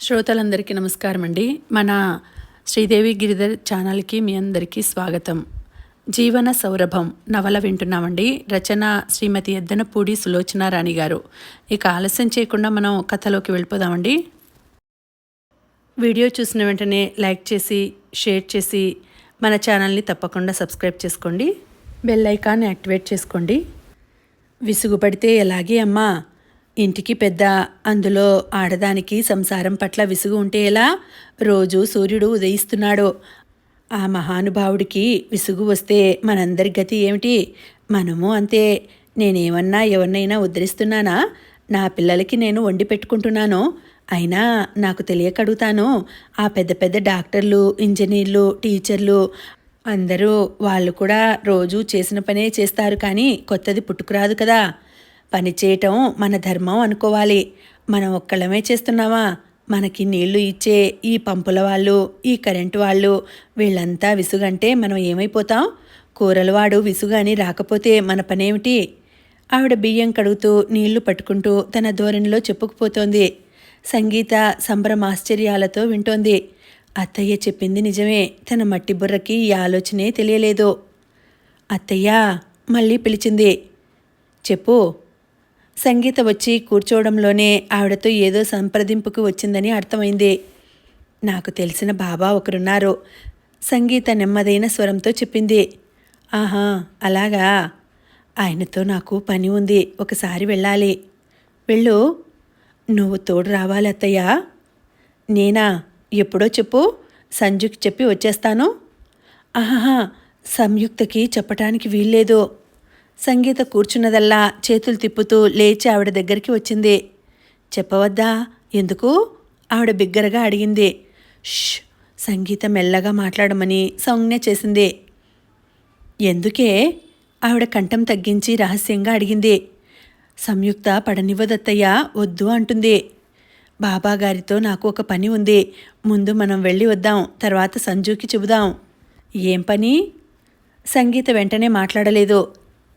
శ్రోతలందరికీ నమస్కారం అండి. మన శ్రీదేవి గిరిధర్ ఛానల్కి మీ అందరికీ స్వాగతం. జీవన సౌరభం నవల వింటున్నామండి. రచన శ్రీమతి ఎద్దనపూడి సులోచన రాణి గారు. ఇక ఆలస్యం చేయకుండా మనం కథలోకి వెళ్ళిపోదామండి. వీడియో చూసిన వెంటనే లైక్ చేసి షేర్ చేసి మన ఛానల్ని తప్పకుండా సబ్స్క్రైబ్ చేసుకోండి. బెల్ ఐకాన్ యాక్టివేట్ చేసుకోండి. విసుగుపడితే ఎలాగే అమ్మా, ఇంటికి పెద్ద, అందులో ఆడదానికి సంసారం పట్ల విసుగు ఉంటే ఎలా? రోజు సూర్యుడు ఉదయిస్తున్నాడు. ఆ మహానుభావుడికి విసుగు వస్తే మనందరి గతి ఏమిటి? మనము అంతే. నేనేమన్నా ఎవరినైనా ఉద్ధరిస్తున్నానా? నా పిల్లలకి నేను వండి పెట్టుకుంటున్నాను. అయినా నాకు తెలియక అడుగుతాను. ఆ పెద్ద పెద్ద డాక్టర్లు, ఇంజనీర్లు, టీచర్లు అందరూ వాళ్ళు కూడా రోజు చేసిన పనే చేస్తారు, కానీ కొత్తది పుట్టుకురాదు కదా. పని చేయటం మన ధర్మం అనుకోవాలి. మనం ఒక్కళ్ళమే చేస్తున్నామా? మనకి నీళ్లు ఇచ్చే ఈ పంపుల వాళ్ళు, ఈ కరెంటు వాళ్ళు, వీళ్ళంతా విసుగంటే మనం ఏమైపోతాం? కూరలవాడు విసుగు అని రాకపోతే మన పనేమిటి? ఆవిడ బియ్యం కడుగుతూ నీళ్లు పట్టుకుంటూ తన ధోరణిలో చెప్పుకుపోతోంది. సంగీత సంభ్రమాశ్చర్యాలతో వింటోంది. అత్తయ్య చెప్పింది నిజమే. తన మట్టి బుర్రకి ఈ ఆలోచనే తెలియలేదు. అత్తయ్య మళ్ళీ పిలిచింది. చెప్పు. సంగీత వచ్చి కూర్చోవడంలోనే ఆవిడతో ఏదో సంప్రదింపుకు వచ్చిందని అర్థమైంది. నాకు తెలిసిన బాబా ఒకరున్నారు, సంగీత నెమ్మదైన స్వరంతో చెప్పింది. ఆహా, అలాగా. ఆయనతో నాకు పని ఉంది, ఒకసారి వెళ్ళాలి. వెళ్ళు. నువ్వు తోడు రావాలి అత్తయ్య. నేనా? ఎప్పుడో చెప్పు, సంజుకి చెప్పి వచ్చేస్తాను. ఆహా, సంయుక్తకి చెప్పటానికి వీల్లేదు. సంగీత కూర్చున్నదల్లా చేతులు తిప్పుతూ లేచి ఆవిడ దగ్గరికి వచ్చింది. చెప్పవద్దా? ఎందుకు? ఆవిడ బిగ్గరగా అడిగింది. ష్, సంగీత మెల్లగా మాట్లాడమని సంజ్ఞ చేసింది. ఎందుకే? ఆవిడ కంఠం తగ్గించి రహస్యంగా అడిగింది. సంయుక్త పడనివ్వదత్తయ్య, వద్దు అంటుంది. బాబాగారితో నాకు ఒక పని ఉంది, ముందు మనం వెళ్ళి వద్దాం, తర్వాత సంజుకి చెబుదాం. ఏం పని? సంగీత వెంటనే మాట్లాడలేదు.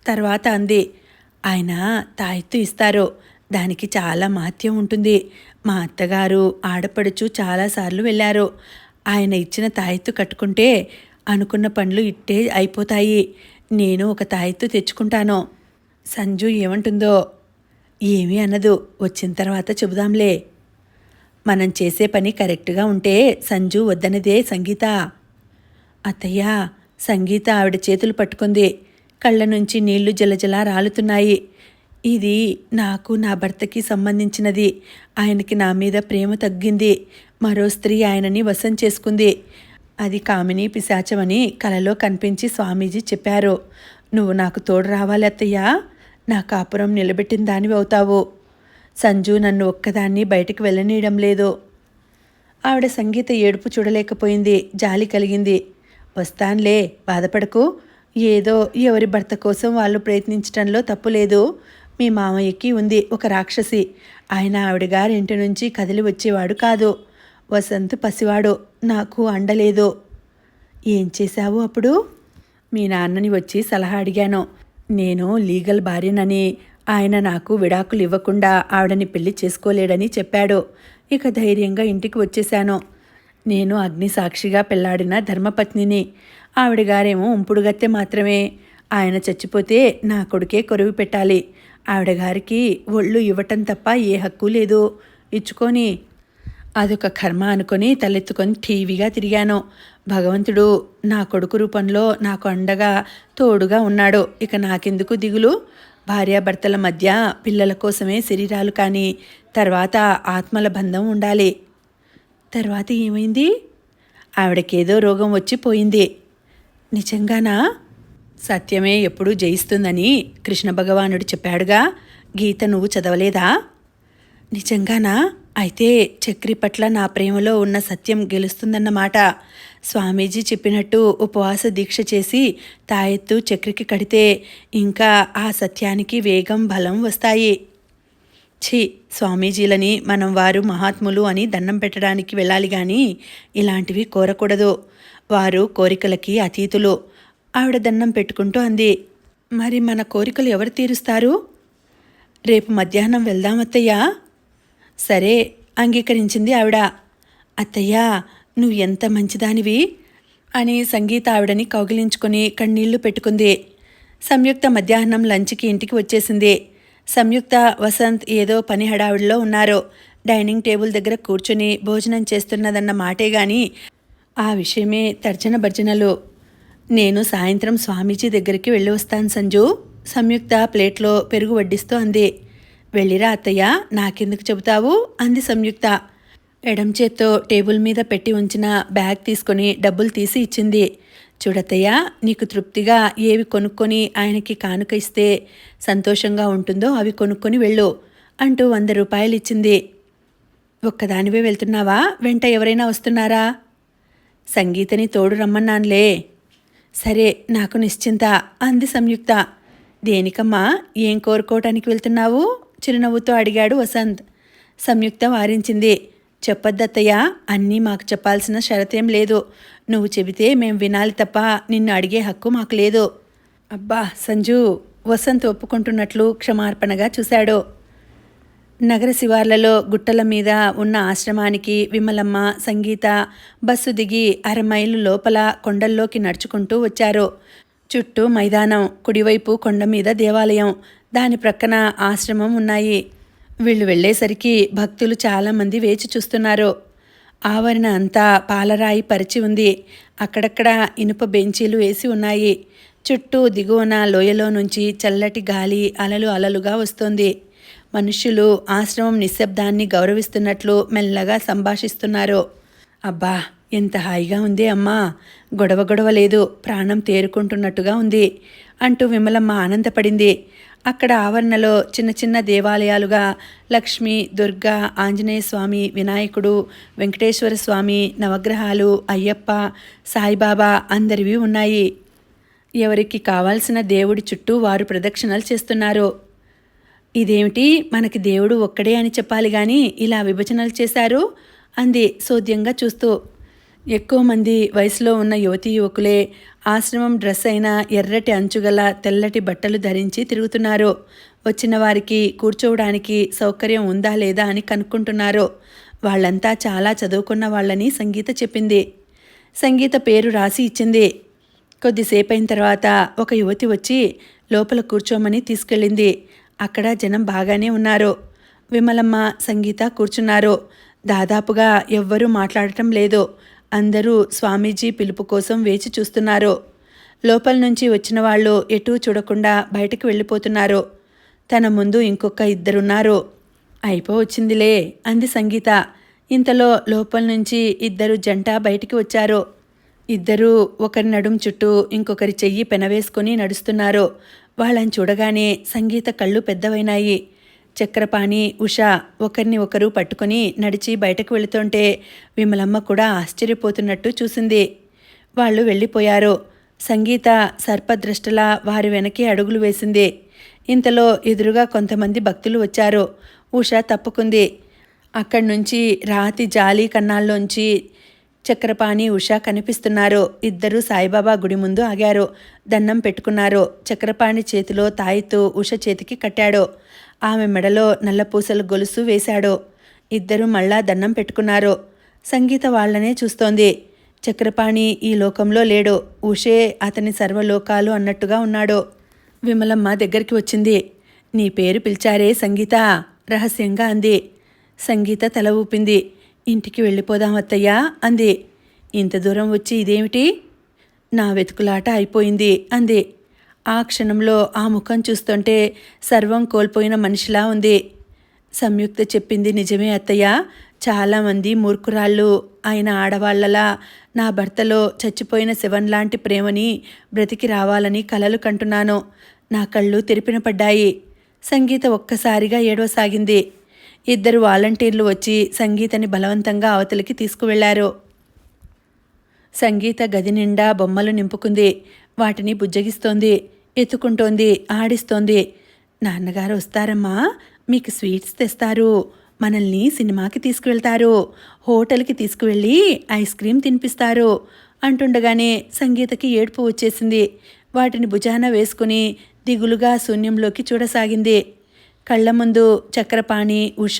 తర్వాత అంది. ఆయన తాయెత్తు ఇస్తారు, దానికి చాలా మహత్యం ఉంటుంది. మా అత్తగారు ఆడపడుచు చాలాసార్లు వెళ్ళారు. ఆయన ఇచ్చిన తాయెత్తు కట్టుకుంటే అనుకున్న పనులు ఇట్టే అయిపోతాయి. నేను ఒక తాయెత్తు తెచ్చుకుంటాను. సంజు ఏమంటుందో? ఏమీ అనదు, వచ్చిన తర్వాత చెబుదాంలే. మనం చేసే పని కరెక్ట్గా ఉంటే సంజు వద్దనదే సంగీత. అత్తయ్య, సంగీత ఆవిడ చేతులు పట్టుకుంది. కళ్ళ నుంచి నీళ్లు జలజల రాలుతున్నాయి. ఇది నాకు నా భర్తకి సంబంధించినది. ఆయనకి నా మీద ప్రేమ తగ్గింది. మరో స్త్రీ ఆయనని వశం చేసుకుంది. అది కామిని పిశాచమని కలలో కనిపించి స్వామీజీ చెప్పారు. నువ్వు నాకు తోడు రావాలి అత్తయ్య. నా కాపురం నిలబెట్టిన దానివి అవుతావు. సంజు నన్ను ఒక్కదాన్ని బయటికి వెళ్ళనీయడం లేదు. ఆవిడ సంగీత ఏడుపు చూడలేకపోయింది. జాలి కలిగింది. వస్తాన్లే, బాధపడకు. ఏదో ఎవరి భర్త కోసం వాళ్ళు ప్రయత్నించడంలో తప్పు లేదు. మీ మామయ్యకి ఉంది ఒక రాక్షసి. ఆయన ఆవిడ గారి ఇంటి నుంచి కదిలి వచ్చేవాడు కాదు. వసంత్ పసివాడు, నాకు అండలేదు. ఏం చేశావు అప్పుడు? మీ నాన్నని వచ్చి సలహా అడిగాను. నేను లీగల్ భార్యనని, ఆయన నాకు విడాకులు ఇవ్వకుండా ఆవిడని పెళ్లి చేసుకోలేడని చెప్పాడు. ఇక ధైర్యంగా ఇంటికి వచ్చేశాను. నేను అగ్ని సాక్షిగా పెళ్లాడిన ధర్మపత్నిని. ఆవిడ గారేమో ఉంపుడుగత్తె మాత్రమే. ఆయన చచ్చిపోతే నా కొడుకే కొరువు పెట్టాలి. ఆవిడ గారికి ఒళ్ళు ఇవ్వటం తప్ప ఏ హక్కు లేదు. ఇచ్చుకొని అదొక కర్మ అనుకొని తలెత్తుకొని టీవీగా తిరిగాను. భగవంతుడు నా కొడుకు రూపంలో నాకు అండగా తోడుగా ఉన్నాడు. ఇక నాకెందుకు దిగులు? భార్యాభర్తల మధ్య పిల్లల కోసమే శరీరాలు, కానీ తర్వాత ఆత్మల బంధం ఉండాలి. తర్వాత ఏమైంది? ఆవిడకేదో రోగం వచ్చి పోయింది. నిజంగానా? సత్యమే ఎప్పుడూ జయిస్తుందని కృష్ణ భగవానుడు చెప్పాడుగా. గీత నువ్వు చదవలేదా? నిజంగానా? అయితే చక్రి పట్ల నా ప్రేమలో ఉన్న సత్యం గెలుస్తుందన్నమాట. స్వామీజీ చెప్పినట్టు ఉపవాస దీక్ష చేసి తాయెత్తు చక్రికి కడితే ఇంకా ఆ సత్యానికి వేగం, బలం వస్తాయి. ఛీ, స్వామీజీలని మనం వారు మహాత్ములు అని దండం పెట్టడానికి వెళ్ళాలి, కానీ ఇలాంటివి కోరకూడదు. వారు కోరికలకి అతీతులు. ఆవిడ దండం పెట్టుకుంటూ అంది. మరి మన కోరికలు ఎవరు తీరుస్తారు? రేపు మధ్యాహ్నం వెళ్దామత్తయ్యా. సరే, అంగీకరించింది ఆవిడ. అత్తయ్యా, నువ్వు ఎంత మంచిదానివి అని సంగీత ఆవిడని కౌగిలించుకొని కన్నీళ్లు పెట్టుకుంది. సంయుక్త మధ్యాహ్నం లంచ్కి ఇంటికి వచ్చేసింది. సంయుక్త, వసంత్ ఏదో పని హడావిడిలో ఉన్నారు. డైనింగ్ టేబుల్ దగ్గర కూర్చుని భోజనం చేస్తున్నదన్న మాటే గాని ఆ విషయమే తర్జన భర్జనలు. నేను సాయంత్రం స్వామీజీ దగ్గరికి వెళ్ళి వస్తాను సంజు, సంయుక్త ప్లేట్లో పెరుగు వడ్డిస్తూ అంది. వెళ్ళిరా అత్తయ్య, నాకెందుకు చెబుతావు అంది సంయుక్త. ఎడం చేత్తో టేబుల్ మీద పెట్టి ఉంచిన బ్యాగ్ తీసుకొని డబ్బులు తీసి ఇచ్చింది. చూడత్తయ్య, నీకు తృప్తిగా ఏవి కొనుక్కొని ఆయనకి కానుక ఇస్తే సంతోషంగా ఉంటుందో అవి కొనుక్కొని వెళ్ళు అంటూ 100 రూపాయలు ఇచ్చింది. ఒక్కదానివే వెళ్తున్నావా, వెంట ఎవరైనా వస్తున్నారా? సంగీతని తోడు రమ్మన్నాన్లే. సరే, నాకు నిశ్చింత అంది సంయుక్త. దేనికమ్మా, ఏం కోరుకోవటానికి వెళ్తున్నావు చిరునవ్వుతో అడిగాడు వసంత్. సంయుక్త వారించింది. చెప్పొద్దత్తయ్య, అన్నీ మాకు చెప్పాల్సిన షరతేం లేదు. నువ్వు చెబితే మేం వినాలి తప్ప నిన్ను అడిగే హక్కు మాకు లేదు. అబ్బా సంజు, వసంత్ ఒప్పుకుంటున్నట్లు క్షమార్పణగా చూశాడు. నగర శివార్లలో గుట్టల మీద ఉన్న ఆశ్రమానికి విమలమ్మ, సంగీత బస్సు దిగి 1/2 మైలు లోపల కొండల్లోకి నడుచుకుంటూ వచ్చారు. చుట్టూ మైదానం, కుడివైపు కొండ మీద దేవాలయం, దాని ప్రక్కన ఆశ్రమం ఉన్నాయి. వీళ్ళు వెళ్ళేసరికి భక్తులు చాలామంది వేచి చూస్తున్నారు. ఆవరణ అంతా పాలరాయి పరిచి ఉంది. అక్కడక్కడ ఇనుప బెంచీలు వేసి ఉన్నాయి. చుట్టూ దిగువన లోయలో నుంచి చల్లటి గాలి అలలు అలలుగా వస్తోంది. మనుష్యులు ఆశ్రమం నిశ్శబ్దాన్ని గౌరవిస్తున్నట్లు మెల్లగా సంభాషిస్తున్నారు. అబ్బా, ఎంత హాయిగా ఉంది అమ్మా, గొడవ గొడవ లేదు, ప్రాణం తేరుకుంటున్నట్టుగా ఉంది అంటూ విమలమ్మ ఆనందపడింది. అక్కడ ఆవరణలో చిన్న చిన్న దేవాలయాలుగా లక్ష్మి, దుర్గా, ఆంజనేయ స్వామి, వినాయకుడు, వెంకటేశ్వర స్వామి, నవగ్రహాలు, అయ్యప్ప, సాయిబాబా అందరివి ఉన్నాయి. ఎవరికి కావాల్సిన దేవుడి చుట్టూ వారు ప్రదక్షిణలు చేస్తున్నారు. ఇదేమిటి, మనకి దేవుడు ఒక్కడే అని చెప్పాలి గాని ఇలా విభజనలు చేశారు అంది సోద్యంగా చూస్తూ. ఎక్కువ మంది వయసులో ఉన్న యువతీ యువకులే ఆశ్రమం డ్రెస్ అయిన ఎర్రటి అంచుగల తెల్లటి బట్టలు ధరించి తిరుగుతున్నారు. వచ్చిన వారికి కూర్చోవడానికి సౌకర్యం ఉందా లేదా అని కనుక్కుంటున్నారు. వాళ్ళంతా చాలా చదువుకున్న వాళ్ళని సంగీత చెప్పింది. సంగీత పేరు రాసి ఇచ్చింది. కొద్దిసేపైన తర్వాత ఒక యువతి వచ్చి లోపల కూర్చోమని తీసుకెళ్ళింది. అక్కడ జనం బాగానే ఉన్నారు. విమలమ్మ, సంగీత కూర్చున్నారు. దాదాపుగా ఎవ్వరూ మాట్లాడటం లేదు. అందరూ స్వామీజీ పిలుపు కోసం వేచి చూస్తున్నారు. లోపల నుంచి వచ్చిన వాళ్ళు ఎటూ చూడకుండా బయటకు వెళ్ళిపోతున్నారు. తన ముందు ఇంకొక 2 ఉన్నారు. అయిపోవచ్చిందిలే అంది సంగీత. ఇంతలో లోపల నుంచి 2 జంట బయటికి వచ్చారు. 2 ఒకరి నడుం చుట్టూ ఇంకొకరి చెయ్యి పెనవేసుకొని నడుస్తున్నారు. వాళ్ళని చూడగానే సంగీత కళ్ళు పెద్దవైనాయి. చక్రపాణి, ఉష ఒకరిని ఒకరు పట్టుకొని నడిచి బయటకు వెళుతుంటే విమలమ్మ కూడా ఆశ్చర్యపోతున్నట్టు చూసింది. వాళ్ళు వెళ్ళిపోయారు. సంగీత సర్పద్రష్టలా వారి వెనకే అడుగులు వేసింది. ఇంతలో ఎదురుగా కొంతమంది భక్తులు వచ్చారు. ఉష తప్పుకుంది. అక్కడి నుంచి రాతి జాలి కన్నాల్లోంచి చక్రపాణి, ఉష కనిపిస్తున్నారు. 2 సాయిబాబా గుడి ముందు ఆగారు. దండం పెట్టుకున్నారు. చక్రపాణి చేతిలో తాయితూ ఉష చేతికి కట్టాడు. ఆమె మెడలో నల్లపూసలు గొలుసు వేశాడు. 2 మళ్ళా దండం పెట్టుకున్నారు. సంగీత వాళ్లనే చూస్తోంది. చక్రపాణి ఈ లోకంలో లేడు. ఉషే అతని సర్వలోకాలు అన్నట్టుగా ఉన్నాడు. విమలమ్మ దగ్గరికి వచ్చింది. నీ పేరు పిలిచారే సంగీత రహస్యంగా అంది. సంగీత తల ఊపింది. ఇంటికి వెళ్ళిపోదాం అత్తయ్యా అంది. ఇంత దూరం వచ్చి ఇదేమిటి? నా వెతుకులాట అయిపోయింది అంది. ఆ క్షణంలో ఆ ముఖం చూస్తుంటే సర్వం కోల్పోయిన మనిషిలా ఉంది. సంయుక్త చెప్పింది నిజమే అత్తయ్య. చాలామంది మూర్ఖురాళ్ళు అయిన ఆడవాళ్లలా నా భర్తలో చచ్చిపోయిన శవంలాంటి ప్రేమని బ్రతికి రావాలని కలలు కంటున్నాను. నా కళ్ళు తెరిపిన పడ్డాయి. సంగీత ఒక్కసారిగా ఏడవసాగింది. 2 వాలంటీర్లు వచ్చి సంగీతని బలవంతంగా అవతలికి తీసుకువెళ్లారు. సంగీత గది నిండా బొమ్మలు నింపుకుంది. వాటిని బుజ్జగిస్తోంది, ఎత్తుకుంటోంది, ఆడిస్తోంది. నాన్నగారు వస్తారమ్మా, మీకు స్వీట్స్ తెస్తారు, మనల్ని సినిమాకి తీసుకువెళ్తారు, హోటల్కి తీసుకువెళ్ళి ఐస్ క్రీమ్ తినిపిస్తారు అంటుండగానే సంగీతకి ఏడుపు వచ్చేసింది. వాటిని భుజాన వేసుకుని దిగులుగా శూన్యంలోకి చూడసాగింది. కళ్ల ముందు చక్రపాణి, ఉష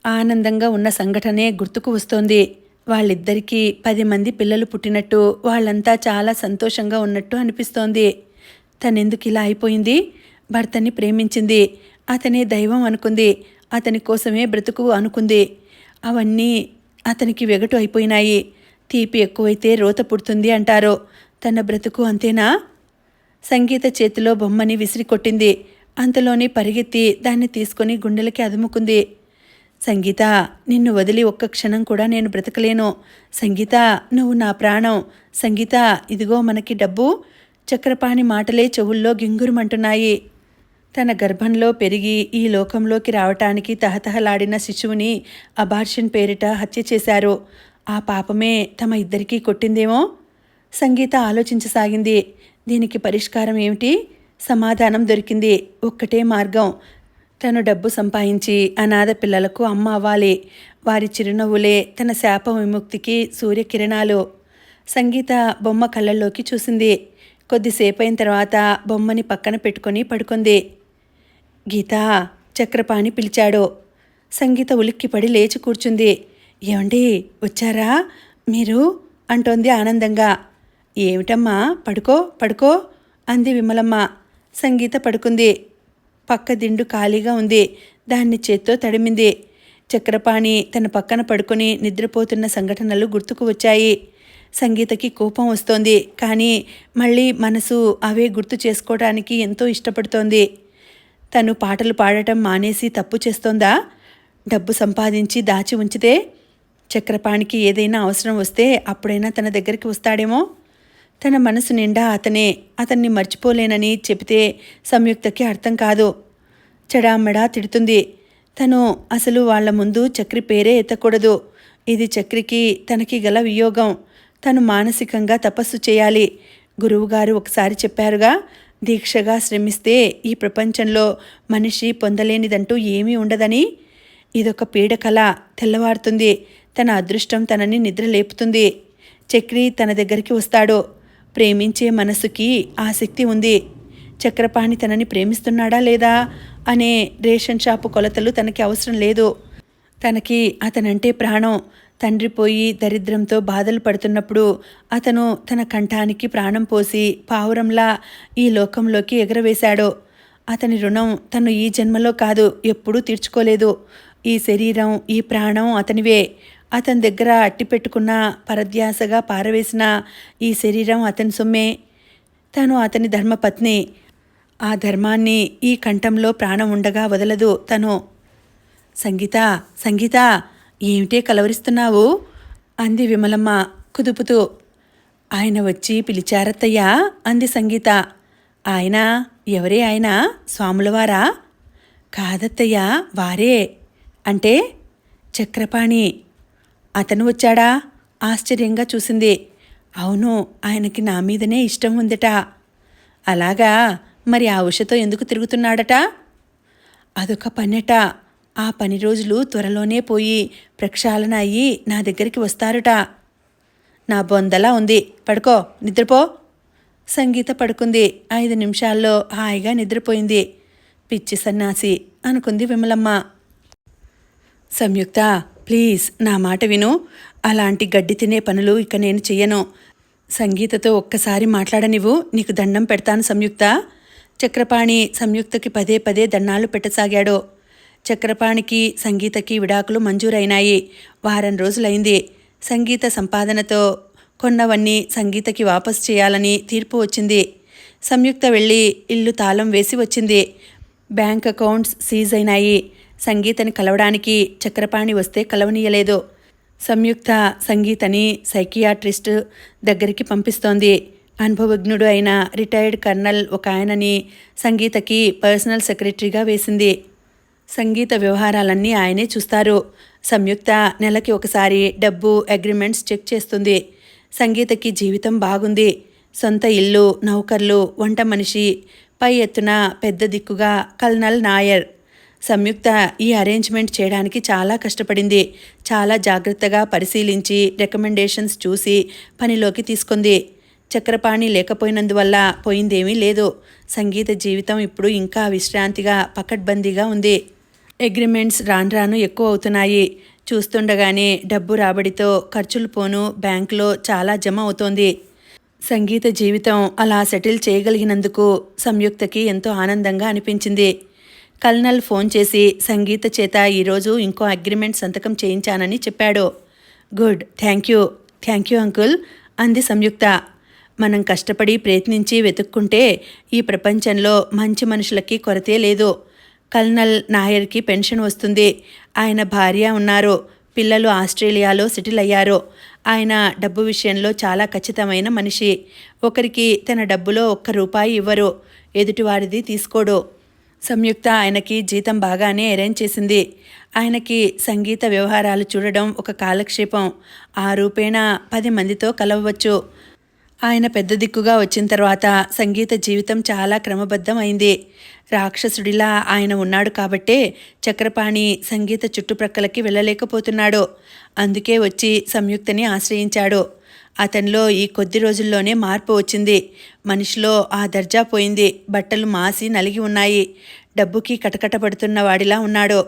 ఆనందంగా ఉన్న సంఘటనే గుర్తుకు వస్తోంది. వాళ్ళిద్దరికీ 10 మంది పిల్లలు పుట్టినట్టు, వాళ్ళంతా చాలా సంతోషంగా ఉన్నట్టు అనిపిస్తోంది. తనెందుకు ఇలా అయిపోయింది? భర్తని ప్రేమించింది, అతనే దైవం అనుకుంది, అతని కోసమే బ్రతుకు అనుకుంది. అవన్నీ అతనికి వెగటు అయిపోయినాయి. తీపి ఎక్కువైతే రోత పుడుతుంది అంటారు. తన బ్రతుకు అంతేనా? సంగీత చేతిలో బొమ్మని విసిరి కొట్టింది. అంతలోనే పరిగెత్తి దాన్ని తీసుకొని గుండెలకి అదుముకుంది. సంగీత, నిన్ను వదిలి ఒక్క క్షణం కూడా నేను బ్రతకలేను. సంగీత, నువ్వు నా ప్రాణం. సంగీత, ఇదిగో మనకి డబ్బు. చక్రపాణి మాటలే చెవుల్లో గింగురుమంటున్నాయి. తన గర్భంలో పెరిగి ఈ లోకంలోకి రావటానికి తహతహలాడిన శిశువుని అబార్షన్ పేరిట హత్య చేశారు. ఆ పాపమే తమ ఇద్దరికీ కొట్టిందేమో? సంగీత ఆలోచించసాగింది. దీనికి పరిష్కారం ఏమిటి? సమాధానం దొరికింది. ఒక్కటే మార్గం. తను డబ్బు సంపాదించి అనాథ పిల్లలకు అమ్మ అవ్వాలి. వారి చిరునవ్వులే తన శాప విముక్తికి సూర్యకిరణాలు. సంగీత బొమ్మ కళ్ళల్లోకి చూసింది. కొద్దిసేపైన తర్వాత బొమ్మని పక్కన పెట్టుకొని పడుకుంది. గీతా, చక్రపాణి పిలిచాడు. సంగీత ఉలిక్కిపడి లేచి కూర్చుంది. ఏమండి, వచ్చారా మీరు? అంటోంది ఆనందంగా. ఏమిటమ్మా, పడుకో పడుకో అంది విమలమ్మ. సంగీత పడుకుంది. పక్క దిండు ఖాళీగా ఉంది. దాన్ని చేత్తో తడిమింది. చక్రపాణి తన పక్కన పడుకొని నిద్రపోతున్న సంఘటనలు గుర్తుకు వచ్చాయి. సంగీతకి కోపం వస్తోంది, కానీ మళ్ళీ మనసు అవే గుర్తు చేసుకోవడానికి ఎంతో ఇష్టపడుతోంది. తను పాటలు పాడటం మానేసి తప్పు చేస్తోందా? డబ్బు సంపాదించి దాచి ఉంచితే చక్రపాణికి ఏదైనా అవసరం వస్తే అప్పుడైనా తన దగ్గరికి వస్తాడేమో. తన మనసు నిండా అతన్ని మర్చిపోలేనని చెబితే సంయుక్తకి అర్థం కాదు. చెడామడా తిడుతుంది. తను అసలు వాళ్ల ముందు చక్రి పేరే ఎత్తకూడదు. ఇది చక్రికి తనకి గల వియోగం. తను మానసికంగా తపస్సు చేయాలి. గురువుగారు ఒకసారి చెప్పారుగా, దీక్షగా శ్రమిస్తే ఈ ప్రపంచంలో మనిషి పొందలేనిదంటూ ఏమీ ఉండదని. ఇదొక పీడకల. తెల్లవారుతుంది. తన అదృష్టం తనని నిద్రలేపుతుంది. చక్రి తన దగ్గరికి వస్తాడు. ప్రేమించే మనసుకి ఆ శక్తి ఉంది. చక్రపాణి తనని ప్రేమిస్తున్నాడా లేదా అనే రేషన్ షాపు కొలతలు తనకి అవసరం లేదు. తనకి అతనంటే ప్రాణం. తండ్రి పోయి దరిద్రంతో బాధలు పడుతున్నప్పుడు అతను తన కంఠానికి ప్రాణం పోసి పావురంలా ఈ లోకంలోకి ఎగరవేశాడు. అతని రుణం తను ఈ జన్మలో కాదు, ఎప్పుడూ తీర్చుకోలేదు. ఈ శరీరం, ఈ ప్రాణం అతనివే. అతని దగ్గర అట్టిపెట్టుకున్న పరధ్యాసగా పారవేసిన ఈ శరీరం అతని సొమ్మే. తను అతని ధర్మపత్ని. ఆ ధర్మాన్ని ఈ కంఠంలో ప్రాణం ఉండగా వదలదు తను. సంగీత, సంగీత, ఏమిటే కలవరిస్తున్నావు? అంది విమలమ్మ కుదుపుతూ. ఆయన వచ్చి పిలిచారత్తయ్యా అంది సంగీత. ఆయన? ఎవరే ఆయన? స్వాములవారా? కాదత్తయ్యా, వారే. అంటే చక్రపాణి. అతను వచ్చాడా? ఆశ్చర్యంగా చూసింది. అవును, ఆయనకి నా మీదనే ఇష్టం ఉందట. అలాగా? మరి ఆ ఉషతో ఎందుకు తిరుగుతున్నాడట? అదొక పనట. ఆ పని రోజులు త్వరలోనే పోయి ప్రక్షాళన అయ్యి నా దగ్గరికి వస్తారుట. నా బొందలా ఉంది. పడుకో, నిద్రపో. సంగీత పడుకుంది. 5 నిమిషాల్లో హాయిగా నిద్రపోయింది. పిచ్చి సన్నాసి అనుకుంది విమలమ్మ. సంయుక్త, ప్లీజ్ నా మాట విను. అలాంటి గడ్డి తినే పనులు ఇక నేను చెయ్యను. సంగీతతో ఒక్కసారి మాట్లాడనివ్వు, నీకు దండం పెడతాను సంయుక్త. చక్రపాణి సంయుక్తకి పదే పదే దండాలు పెట్టసాగాడు. చక్రపాణికి సంగీతకి విడాకులు మంజూరైనాయి. వారం రోజులైంది. సంగీత సంపాదనతో కొన్నవన్నీ సంగీతకి వాపసు చేయాలని తీర్పు వచ్చింది. సంయుక్త వెళ్ళి ఇల్లు తాళం వేసి వచ్చింది. బ్యాంక్ అకౌంట్స్ సీజ్ అయినాయి. సంగీతని కలవడానికి చక్రపాణి వస్తే కలవనీయలేదు. సంయుక్త సంగీతని సైకియాట్రిస్ట్ దగ్గరికి పంపిస్తోంది. అనుభవజ్ఞుడు అయిన రిటైర్డ్ కర్నల్ ఒక ఆయనని సంగీతకి పర్సనల్ సెక్రటరీగా వేసింది. సంగీత వ్యవహారాలన్నీ ఆయనే చూస్తారు. సంయుక్త నెలకి ఒకసారి డబ్బు, అగ్రిమెంట్స్ చెక్ చేస్తుంది. సంగీతకి జీవితం బాగుంది. సొంత ఇల్లు, నౌకర్లు, వంట మనిషి, పై ఎత్తున పెద్ద దిక్కుగా కల్నల్ నాయర్. సంయుక్త ఈ అరేంజ్మెంట్ చేయడానికి చాలా కష్టపడింది. చాలా జాగ్రత్తగా పరిశీలించి రికమెండేషన్స్ చూసి పనిలోకి తీసుకుంది. చక్రపాణి లేకపోయినందువల్ల పోయిందేమీ లేదు. సంగీత జీవితం ఇప్పుడు ఇంకా విశ్రాంతిగా, పకడ్బందీగా ఉంది. అగ్రిమెంట్స్ రాను రాను ఎక్కువ అవుతున్నాయి. చూస్తుండగానే డబ్బు రాబడితో ఖర్చులు పోను బ్యాంకులో చాలా జమ అవుతోంది. సంగీత జీవితం అలా సెటిల్ చేయగలిగినందుకు సంయుక్తకి ఎంతో ఆనందంగా అనిపించింది. కల్నల్ ఫోన్ చేసి సంగీత చేత ఈరోజు ఇంకో అగ్రిమెంట్ సంతకం చేయించానని చెప్పాడు. గుడ్, థ్యాంక్ యూ అంకుల్ అంది సంయుక్త. మనం కష్టపడి ప్రయత్నించి వెతుక్కుంటే ఈ ప్రపంచంలో మంచి మనుషులకి కొరతే లేదు. కల్నల్ నాయర్కి పెన్షన్ వస్తుంది. ఆయన భార్య ఉన్నారు. పిల్లలు ఆస్ట్రేలియాలో సెటిల్ అయ్యారు. ఆయన డబ్బు విషయంలో చాలా ఖచ్చితమైన మనిషి. ఒకరికి తన డబ్బులో ₹1 ఇవ్వరు. ఎదుటివారిది తీసుకోడు. సంయుక్త ఆయనకి జీతం బాగానే అరేంజ్ చేసింది. ఆయనకి సంగీత వ్యవహారాలు చూడడం ఒక కాలక్షేపం. ఆ రూపేణా 10 మందితో కలవవచ్చు. ఆయన పెద్ద దిక్కుగా వచ్చిన తర్వాత సంగీత జీవితం చాలా క్రమబద్ధం అయింది. రాక్షసుడిలా ఆయన ఉన్నాడు కాబట్టే చక్రపాణి సంగీత చుట్టుప్రక్కలకి వెళ్ళలేకపోతున్నాడు. అందుకే వచ్చి సంయుక్తని ఆశ్రయించాడు. అతనిలో ఈ కొద్ది రోజుల్లోనే మార్పు వచ్చింది. మనిషిలో ఆ దర్జా పోయింది. బట్టలు మాసి నలిగి ఉన్నాయి. డబ్బుకి కటకటపడుతున్న వాడిలా ఉన్నాడు.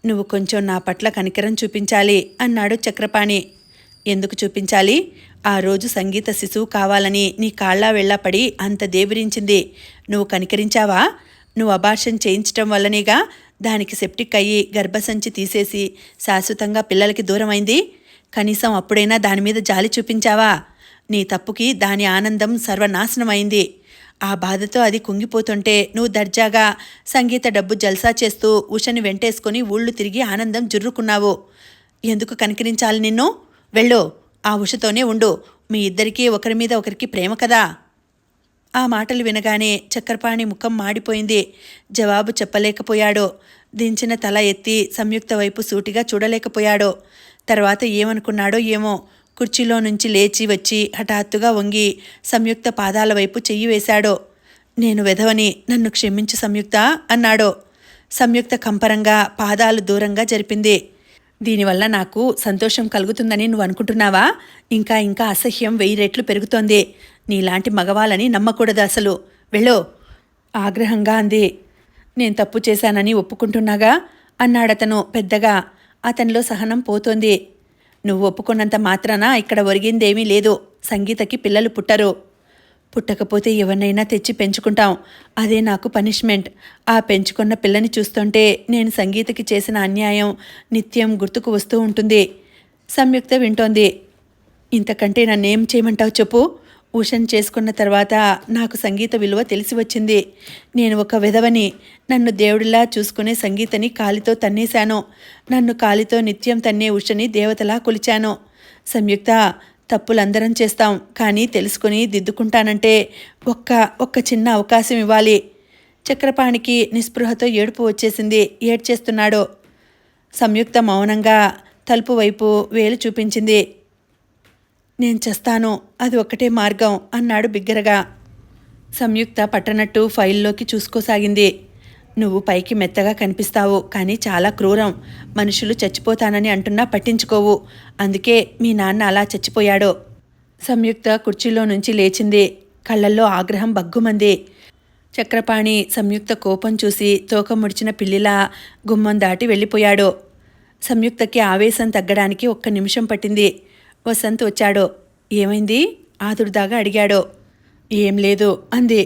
నువ్వు కొంచెం నా పట్ల కనికరం చూపించాలి అన్నాడు చక్రపాణి. ఎందుకు చూపించాలి? ఆ రోజు సంగీత శిశువు కావాలని నీ కాళ్ళా వెళ్ళపడి అంత దేబిరించింది. నువ్వు కనికరించావా? నువ్వు అబార్షన్ చేయించటం వల్లనేగా దానికి సెప్టిక్ అయ్యి గర్భసంచి తీసేసి శాశ్వతంగా పిల్లలకి దూరమైంది. కనీసం అప్పుడైనా దాని మీద జాలి చూపించావా? నీ తప్పుకి దాని ఆనందం సర్వనాశనమైంది. ఆ బాధతో అది కుంగిపోతుంటే నువ్వు దర్జాగా సంగీత డబ్బు జల్సా చేస్తూ ఉషని వెంటేసుకొని ఊళ్ళు తిరిగి ఆనందం జుర్రుకున్నావు. ఎందుకు కనికరించాలి నిన్ను? వెళ్ళు, ఆ ఉషతోనే ఉండు. మీ ఇద్దరికీ ఒకరి మీద ఒకరికి ప్రేమ కదా. ఆ మాటలు వినగానే చక్రపాణి ముఖం మాడిపోయింది. జవాబు చెప్పలేకపోయాడు. దించిన తల ఎత్తి సంయుక్త వైపు సూటిగా చూడలేకపోయాడు. తర్వాత ఏమనుకున్నాడో ఏమో, కుర్చీలో నుంచి లేచి వచ్చి హఠాత్తుగా వంగి సంయుక్త పాదాల వైపు చెయ్యి వేశాడు. నేను వెధవని, నన్ను క్షమించు సంయుక్త అన్నాడు. సంయుక్త కంపరంగా పాదాలు దూరంగా జరిపింది. దీనివల్ల నాకు సంతోషం కలుగుతుందని నువ్వు అనుకుంటున్నావా? ఇంకా ఇంకా అసహ్యం 1000 రెట్లు పెరుగుతోంది. నీలాంటి మగవాళ్ళని నమ్మకూడదు అసలు. వెళ్ళు, ఆగ్రహంగా అంది. నేను తప్పు చేశానని ఒప్పుకుంటున్నాగా అన్నాడతను పెద్దగా. అతనిలో సహనం పోతోంది. నువ్వు ఒప్పుకున్నంత మాత్రాన ఇక్కడ ఒరిగిందేమీ లేదు. సంగీతకి పిల్లలు పుట్టరు. పుట్టకపోతే ఎవరినైనా తెచ్చి పెంచుకుంటాం. అదే నాకు పనిష్మెంట్. ఆ పెంచుకున్న పిల్లని చూస్తుంటే నేను సంగీతకి చేసిన అన్యాయం నిత్యం గుర్తుకు వస్తూ ఉంటుంది. సంయుక్త వింటోంది. ఇంతకంటే నన్నేం చేయమంటావు చెప్పు. ఉషన్ చేసుకున్న తర్వాత నాకు సంగీత విలువ తెలిసి వచ్చింది. నేను ఒక విధవని. నన్ను దేవుడిలా చూసుకునే సంగీతని కాలితో తన్నేశాను. నన్ను కాలితో నిత్యం తన్నే ఉషని దేవతలా కొలిచాను. సంయుక్త, తప్పులందరం చేస్తాం, కానీ తెలుసుకుని దిద్దుకుంటానంటే ఒక్క చిన్న అవకాశం ఇవ్వాలి. చక్రపాణికి నిస్పృహతో ఏడుపు వచ్చేసింది. ఏడ్చేస్తున్నాడు. సంయుక్త మౌనంగా తలుపు వైపు వేలు చూపించింది. నేను చేస్తాను, అది ఒక్కటే మార్గం అన్నాడు బిగ్గరగా. సంయుక్త పట్టనట్టు ఫైల్లోకి చూసుకోసాగింది. నువ్వు పైకి మెత్తగా కనిపిస్తావు, కానీ చాలా క్రూరం. మనుషులు చచ్చిపోతానని అంటున్నా పట్టించుకోవు. అందుకే మీ నాన్న అలా చచ్చిపోయాడు. సంయుక్త కుర్చీలో నుంచి లేచింది. కళ్ళల్లో ఆగ్రహం బగ్గుమంది. చక్రపాణి సంయుక్త కోపం చూసి తోక ముడిచిన పిల్లిలా గుమ్మం దాటి వెళ్ళిపోయాడు. సంయుక్తకి ఆవేశం తగ్గడానికి 1 నిమిషం పట్టింది. వసంత్ వచ్చాడు. ఏమైంది? ఆదుర్దాగా అడిగాడు. ఏం లేదు అంది.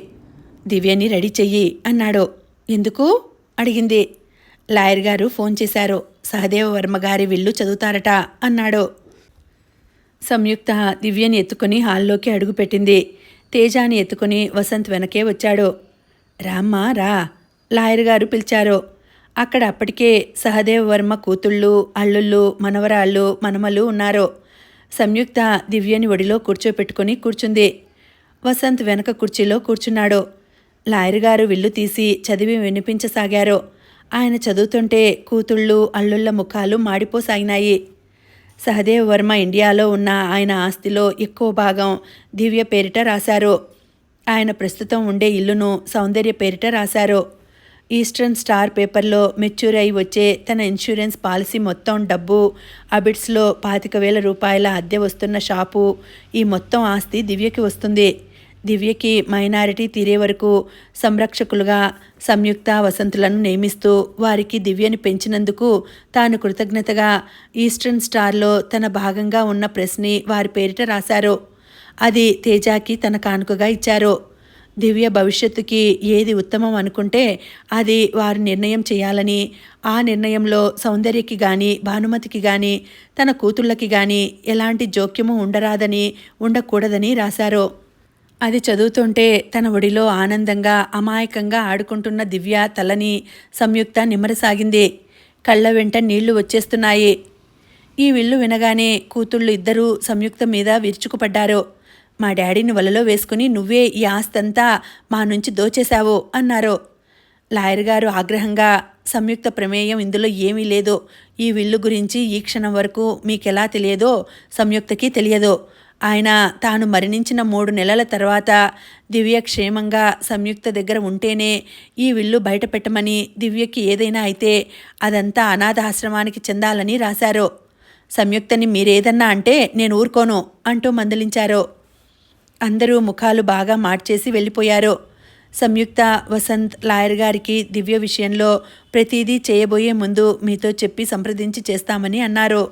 దివ్యని రెడీ చెయ్యి అన్నాడు. ఎందుకు అడిగింది. లాయర్ గారు ఫోన్ చేశారు. సహదేవ వర్మ గారి విల్లు చదువుతారట అన్నాడు. సంయుక్త దివ్యని ఎత్తుకుని హాల్లోకి అడుగుపెట్టింది. తేజాని ఎత్తుకుని వసంత్ వెనకే వచ్చాడు. రామ్మా రా, లాయర్ గారు పిలిచారు. అక్కడ అప్పటికే సహదేవ వర్మ కూతుళ్ళు, అల్లుళ్ళు, మనవరాళ్ళు, మనమలు ఉన్నారు. సంయుక్త దివ్యని ఒడిలో కూర్చోపెట్టుకుని కూర్చుంది. వసంత్ వెనక కుర్చీలో కూర్చున్నాడు. లాయర్ గారు విల్లు తీసి చదివి వినిపించసాగారు. ఆయన చదువుతుంటే కూతుళ్ళు, అల్లుళ్ళ ముఖాలు మాడిపోసాగినాయి. సహదేవ్ వర్మ ఇండియాలో ఉన్న ఆయన ఆస్తిలో ఎక్కువ భాగం దివ్య పేరిట రాశారు. ఆయన ప్రస్తుతం ఉండే ఇల్లును సౌందర్య పేరిట రాశారు. ఈస్టర్న్ స్టార్ పేపర్లో మెచ్యూర్ అయి వచ్చే తన ఇన్సూరెన్స్ పాలసీ మొత్తం డబ్బు, అబిడ్స్లో ₹25,000 అద్దె వస్తున్న షాపు, ఈ మొత్తం ఆస్తి దివ్యకి వస్తుంది. దివ్యకి మైనారిటీ తీరే వరకు సంరక్షకులుగా సంయుక్త వసంతులను నియమిస్తూ వారికి దివ్యని పెంచినందుకు తాను కృతజ్ఞతగా ఈస్టర్న్ స్టార్లో తన భాగంగా ఉన్న ప్రెస్ని వారి పేరిట రాశారు. అది తేజాకి తన కానుకగా ఇచ్చారు. దివ్య భవిష్యత్తుకి ఏది ఉత్తమం అనుకుంటే అది వారు నిర్ణయం చేయాలని, ఆ నిర్ణయంలో సౌందర్యకి కానీ భానుమతికి కానీ తన కూతుళ్ళకి కానీ ఎలాంటి జోక్యము ఉండకూడదని రాశారు. అది చదువుతుంటే తన ఒడిలో ఆనందంగా అమాయకంగా ఆడుకుంటున్న దివ్య తలని సంయుక్త నిమ్మరసాగింది. కళ్ళ వెంట నీళ్లు వచ్చేస్తున్నాయి. ఈ విల్లు వినగానే కూతుళ్ళు ఇద్దరూ సంయుక్త మీద విరుచుకుపడ్డారు. మా డాడీని వలలో వేసుకుని నువ్వే ఈ ఆస్తంతా మా నుంచి దోచేశావు అన్నారు. లాయర్ గారు ఆగ్రహంగా, సంయుక్త ప్రమేయం ఇందులో ఏమీ లేదు. ఈ విల్లు గురించి ఈ క్షణం వరకు మీకెలా తెలియదో సంయుక్తకి తెలియదు. ఆయన తాను మరణించిన 3 నెలల తర్వాత దివ్య క్షేమంగా సంయుక్త దగ్గర ఉంటేనే ఈ విల్లు బయట పెట్టమని, దివ్యకి ఏదైనా అయితే అదంతా అనాథాశ్రమానికి చెందాలని రాశారు. సంయుక్తని మీరేదన్నా అంటే నేను ఊరుకోను అంటూ మందలించారు. అందరూ ముఖాలు బాగా మార్చేసి వెళ్ళిపోయారు. సంయుక్త, వసంత్ లాయర్ గారికి దివ్య విషయంలో ప్రతిదీ చేయబోయే ముందు మీతో చెప్పి సంప్రదించి చేస్తామని అన్నారు.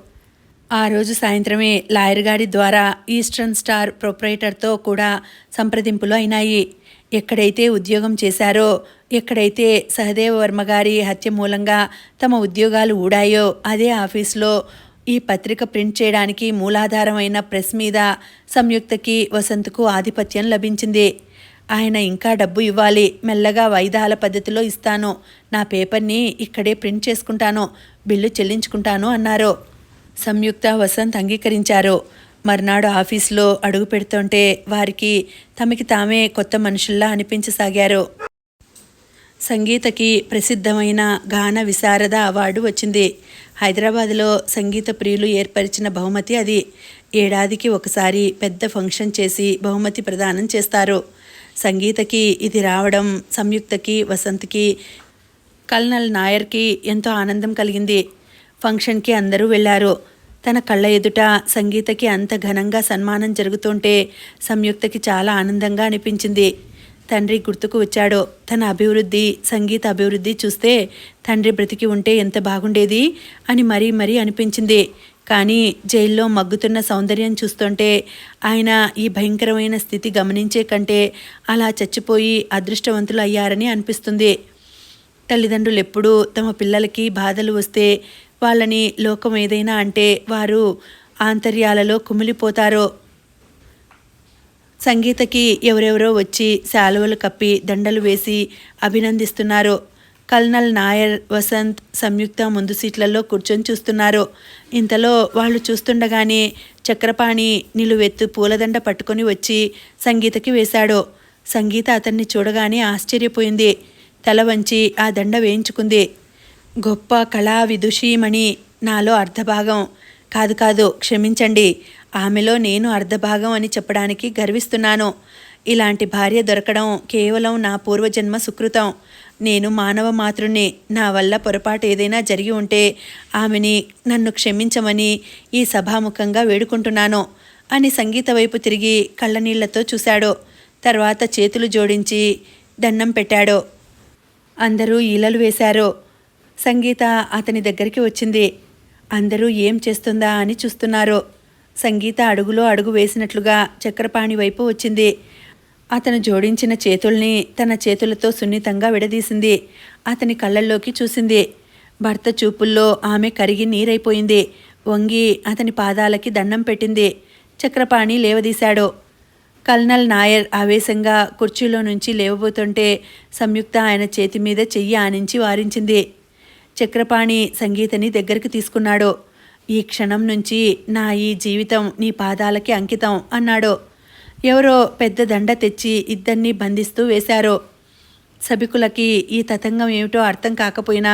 ఆ రోజు సాయంత్రమే లాయర్ గారి ద్వారా ఈస్టర్న్ స్టార్ ప్రొప్రైటర్తో కూడా సంప్రదింపులు అయినాయి. ఎక్కడైతే ఉద్యోగం చేశారో, ఎక్కడైతే సహదేవ వర్మ గారి హత్య మూలంగా తమ ఉద్యోగాలు ఊడాయో అదే ఆఫీస్లో ఈ పత్రిక ప్రింట్ చేయడానికి మూలాధారమైన ప్రెస్ మీద సంయుక్తకి, వసంత్కు ఆధిపత్యం లభించింది. ఆయన ఇంకా డబ్బు ఇవ్వాలి, మెల్లగా వాయిదాల పద్ధతిలో ఇస్తాను, నా పేపర్ని ఇక్కడే ప్రింట్ చేసుకుంటాను, బిల్లు చెల్లించుకుంటాను అన్నారు. సంయుక్త, వసంత్ అంగీకరించారు. మర్నాడు ఆఫీసులో అడుగు పెడుతుంటే వారికి తమకి తామే కొత్త మనుషుల్లా అనిపించసాగారు. సంగీతకి ప్రసిద్ధమైన గాన విశారద అవార్డు వచ్చింది. హైదరాబాద్లో సంగీత ప్రియులు ఏర్పరిచిన బహుమతి అది. ఏడాదికి ఒకసారి పెద్ద ఫంక్షన్ చేసి బహుమతి ప్రదానం చేస్తారు. సంగీతకి ఇది రావడం సంయుక్తకి, వసంత్కి, కల్నల్ నాయర్కి ఎంతో ఆనందం కలిగింది. ఫంక్షన్కి అందరూ వెళ్ళారు. తన కళ్ళ ఎదుట సంగీతకి అంత ఘనంగా సన్మానం జరుగుతుంటే సంయుక్తకి చాలా ఆనందంగా అనిపించింది. తండ్రి గుర్తుకు వచ్చాడు. తన అభివృద్ధి, సంగీత అభివృద్ధి చూస్తే తండ్రి బ్రతికి ఉంటే ఎంత బాగుండేది అని మరీ మరీ అనిపించింది. కానీ జైల్లో మగ్గుతున్న సౌందర్యం చూస్తుంటే ఆయన ఈ భయంకరమైన స్థితి గమనించే కంటే అలా చచ్చిపోయి అదృష్టవంతులు అయ్యారని అనిపిస్తుంది. తల్లిదండ్రులు ఎప్పుడూ తమ పిల్లలకి బాధలు వస్తే వాళ్ళని లోకం ఏదైనా అంటే వారు ఆంతర్యాలలో కుమిలిపోతారో. సంగీతకి ఎవరెవరో వచ్చి శాలువలు కప్పి దండలు వేసి అభినందిస్తున్నారు. కల్నల్ నాయర్, వసంత్, సంయుక్త ముందు సీట్లలో కూర్చొని చూస్తున్నారు. ఇంతలో వాళ్ళు చూస్తుండగానే చక్రపాణి నిలువెత్తు పూలదండ పట్టుకొని వచ్చి సంగీతకి వేశాడు. సంగీత అతన్ని చూడగానే ఆశ్చర్యపోయింది. తల వంచి ఆ దండ వేయించుకుంది. గొప్ప కళా విదుషీమణి, నాలో అర్ధభాగం కాదు, క్షమించండి, ఆమెలో నేను అర్ధభాగం అని చెప్పడానికి గర్విస్తున్నాను. ఇలాంటి భార్య దొరకడం కేవలం నా పూర్వజన్మ సుకృతం. నేను మానవ మాతృని. నా వల్ల పొరపాటు ఏదైనా జరిగి ఉంటే ఆమెని నన్ను క్షమించమని ఈ సభాముఖంగా వేడుకుంటున్నాను అని సంగీత వైపు తిరిగి కళ్ళనీళ్లతో చూశాడు. తర్వాత చేతులు జోడించి దండం పెట్టాడు. అందరూ ఈలలు వేశారు. సంగీత అతని దగ్గరికి వచ్చింది. అందరూ ఏం చేస్తుందా అని చూస్తున్నారు. సంగీత అడుగులో అడుగు వేసినట్లుగా చక్రపాణి వైపు వచ్చింది. అతను జోడించిన చేతుల్ని తన చేతులతో సున్నితంగా విడదీసింది. అతని కళ్ళల్లోకి చూసింది. భర్త చూపుల్లో ఆమె కరిగి నీరైపోయింది. వంగి అతని పాదాలకి దండం పెట్టింది. చక్రపాణి లేవదీశాడు. కల్నల్ నాయర్ ఆవేశంగా కుర్చీలో నుంచి లేవబోతుంటే సంయుక్త ఆయన చేతి మీద చెయ్యి ఆనించి వారించింది. చక్రపాణి సంగీతని దగ్గరికి తీసుకున్నాడు. ఈ క్షణం నుంచి నా ఈ జీవితం నీ పాదాలకి అంకితం అన్నాడు. ఎవరో పెద్ద దండ తెచ్చి ఇద్దరినీ బంధిస్తూ వేశారు. సభికులకి ఈ తతంగం ఏమిటో అర్థం కాకపోయినా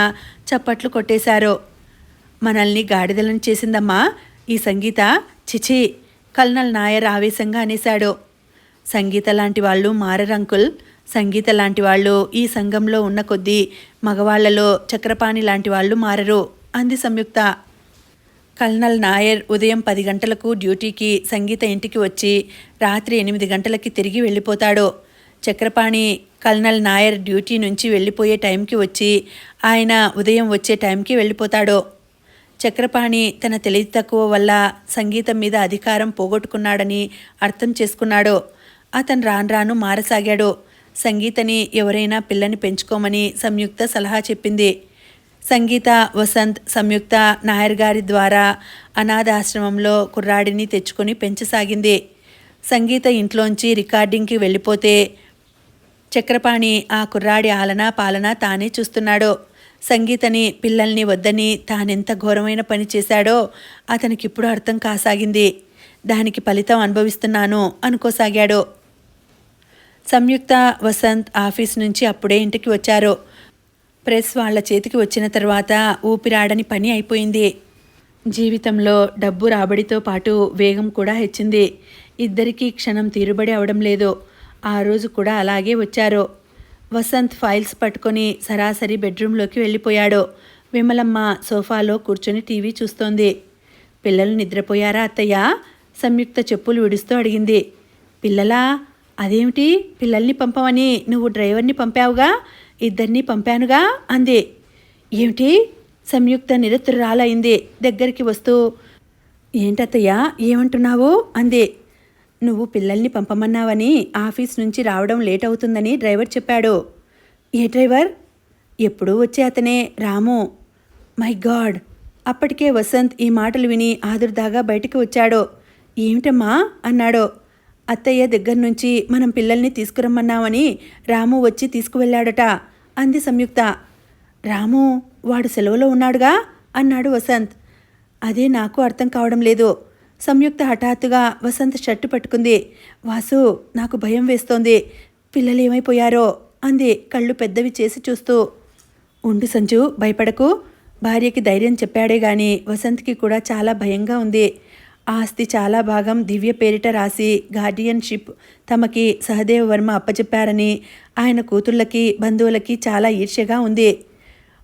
చప్పట్లు కొట్టేశారు. మనల్ని గాడిదలను చేసిందమ్మా ఈ సంగీత, చిచి, కల్నల్ నాయర్ ఆవేశంగా అనేశాడు. సంగీత లాంటి వాళ్ళు మారరంకుల్. సంగీత లాంటి వాళ్ళు ఈ సంఘంలో ఉన్న కొద్దీ మగవాళ్లలో చక్రపాణి లాంటి వాళ్ళు మారరు అంది సంయుక్త. కల్నల్ నాయర్ ఉదయం 10 గంటలకు డ్యూటీకి, సంగీత ఇంటికి వచ్చి రాత్రి 8 గంటలకి తిరిగి వెళ్ళిపోతాడు. చక్రపాణి కల్నల్ నాయర్ డ్యూటీ నుంచి వెళ్ళిపోయే టైంకి వచ్చి ఆయన ఉదయం వచ్చే టైంకి వెళ్ళిపోతాడు. చక్రపాణి తన తెలివి తక్కువ వల్ల సంగీతం మీద అధికారం పోగొట్టుకున్నాడని అర్థం చేసుకున్నాడు. అతను రాను మారసాగాడు. సంగీతని ఎవరైనా పిల్లని పెంచుకోమని సంయుక్త సలహా చెప్పింది. సంగీత, వసంత్ సంయుక్త నాయర్ గారి ద్వారా అనాథాశ్రమంలో కుర్రాడిని తెచ్చుకొని పెంచసాగింది. సంగీత ఇంట్లోంచి రికార్డింగ్కి వెళ్ళిపోతే చక్రపాణి ఆ కుర్రాడి ఆలనా పాలనా తానే చూస్తున్నాడు. సంగీతని, పిల్లల్ని వద్దని తానెంత ఘోరమైన పని చేశాడో అతనికిప్పుడు అర్థం కాసాగింది. దానికి ఫలితం అనుభవిస్తున్నాను అనుకోసాగాడు. సంయుక్త, వసంత్ ఆఫీస్ నుంచి అప్పుడే ఇంటికి వచ్చారు. ప్రెస్ వాళ్ల చేతికి వచ్చిన తర్వాత ఊపిరాడని పని అయిపోయింది. జీవితంలో డబ్బు రాబడితో పాటు వేగం కూడా హెచ్చింది. ఇద్దరికీ క్షణం తీరుబడి అవడం లేదు. ఆ రోజు కూడా అలాగే వచ్చారు. వసంత్ ఫైల్స్ పట్టుకొని సరాసరి బెడ్రూమ్లోకి వెళ్ళిపోయాడు. విమలమ్మ సోఫాలో కూర్చొని టీవీ చూస్తోంది. పిల్లలు నిద్రపోయారా అత్తయ్య? సంయుక్త చెప్పులు విడుస్తూ అడిగింది. పిల్లలా? అదేమిటి, పిల్లల్ని పంపమని నువ్వు డ్రైవర్ని పంపావుగా, ఇద్దరినీ పంపానుగా అంది. ఏమిటి? సంయుక్త నిరుత్తరాలైంది. దగ్గరికి వస్తూ, ఏంటత్తయ్య ఏమంటున్నావు అంది. నువ్వు పిల్లల్ని పంపమన్నావని ఆఫీస్ నుంచి రావడం లేట్ అవుతుందని డ్రైవర్ చెప్పాడు. ఏ డ్రైవర్? ఎప్పుడూ వచ్చే అతనే, రాము. My God! అప్పటికే వసంత్ ఈ మాటలు విని ఆదుర్దాగా బయటికి వచ్చాడు. ఏమిటమ్మా అన్నాడు. అత్తయ్య దగ్గర నుంచి మనం పిల్లల్ని తీసుకురమ్మన్నామని రాము వచ్చి తీసుకువెళ్ళాడట అంది సంయుక్త. రాము వాడు సెలవులో ఉన్నాడుగా అన్నాడు వసంత్. అదే నాకు అర్థం కావడం లేదు. సంయుక్త హఠాత్తుగా వసంత్ షర్టు పట్టుకుంది. వాసు, నాకు భయం వేస్తోంది. పిల్లలు ఏమైపోయారో అంది కళ్ళు పెద్దవి చేసి చూస్తూ. ఉండు సంజు, భయపడకు. భార్యకి ధైర్యం చెప్పాడే గాని వసంత్కి కూడా చాలా భయంగా ఉంది. ఆస్తి చాలా భాగం దివ్య పేరిట రాసి గార్డియన్షిప్ తమకి సహదేవ వర్మ అప్పచెప్పారని ఆయన కూతుళ్ళకి, బంధువులకి చాలా ఈర్ష్యగా ఉంది.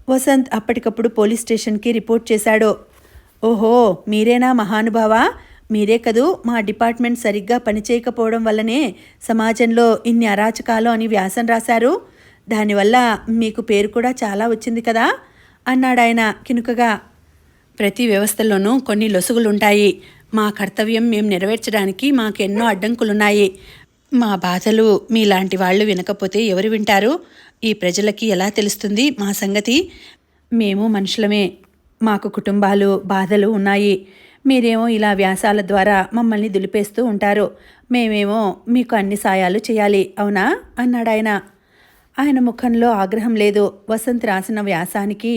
వసంత్ అప్పటికప్పుడు పోలీస్ స్టేషన్కి రిపోర్ట్ చేశాడు. ఓహో, మీరేనా మహానుభావా? మీరే కదూ మా డిపార్ట్మెంట్ సరిగ్గా పనిచేయకపోవడం వల్లనే సమాజంలో ఇన్ని అరాచకాలు అని వ్యాసం రాశారు. దానివల్ల మీకు పేరు కూడా చాలా వచ్చింది కదా అన్నాడాయన కినుకగా. ప్రతి వ్యవస్థల్లోనూ కొన్ని లొసుగులుంటాయి. మా కర్తవ్యం మేము నెరవేర్చడానికి మాకెన్నో అడ్డంకులున్నాయి. మా బాధలు మీలాంటి వాళ్ళు వినకపోతే ఎవరు వింటారు? ఈ ప్రజలకి ఎలా తెలుస్తుంది మా సంగతి? మేము మనుషులమే, మాకు కుటుంబాలు, బాధలు ఉన్నాయి. మీరేమో ఇలా వ్యాసాల ద్వారా మమ్మల్ని దులిపేస్తూ ఉంటారు. మేమేమో మీకు అన్ని సాయాలు చేయాలి, అవునా అన్నాడాయన. ఆయన ముఖంలో ఆగ్రహం లేదు. వసంత్ రాసిన వ్యాసానికి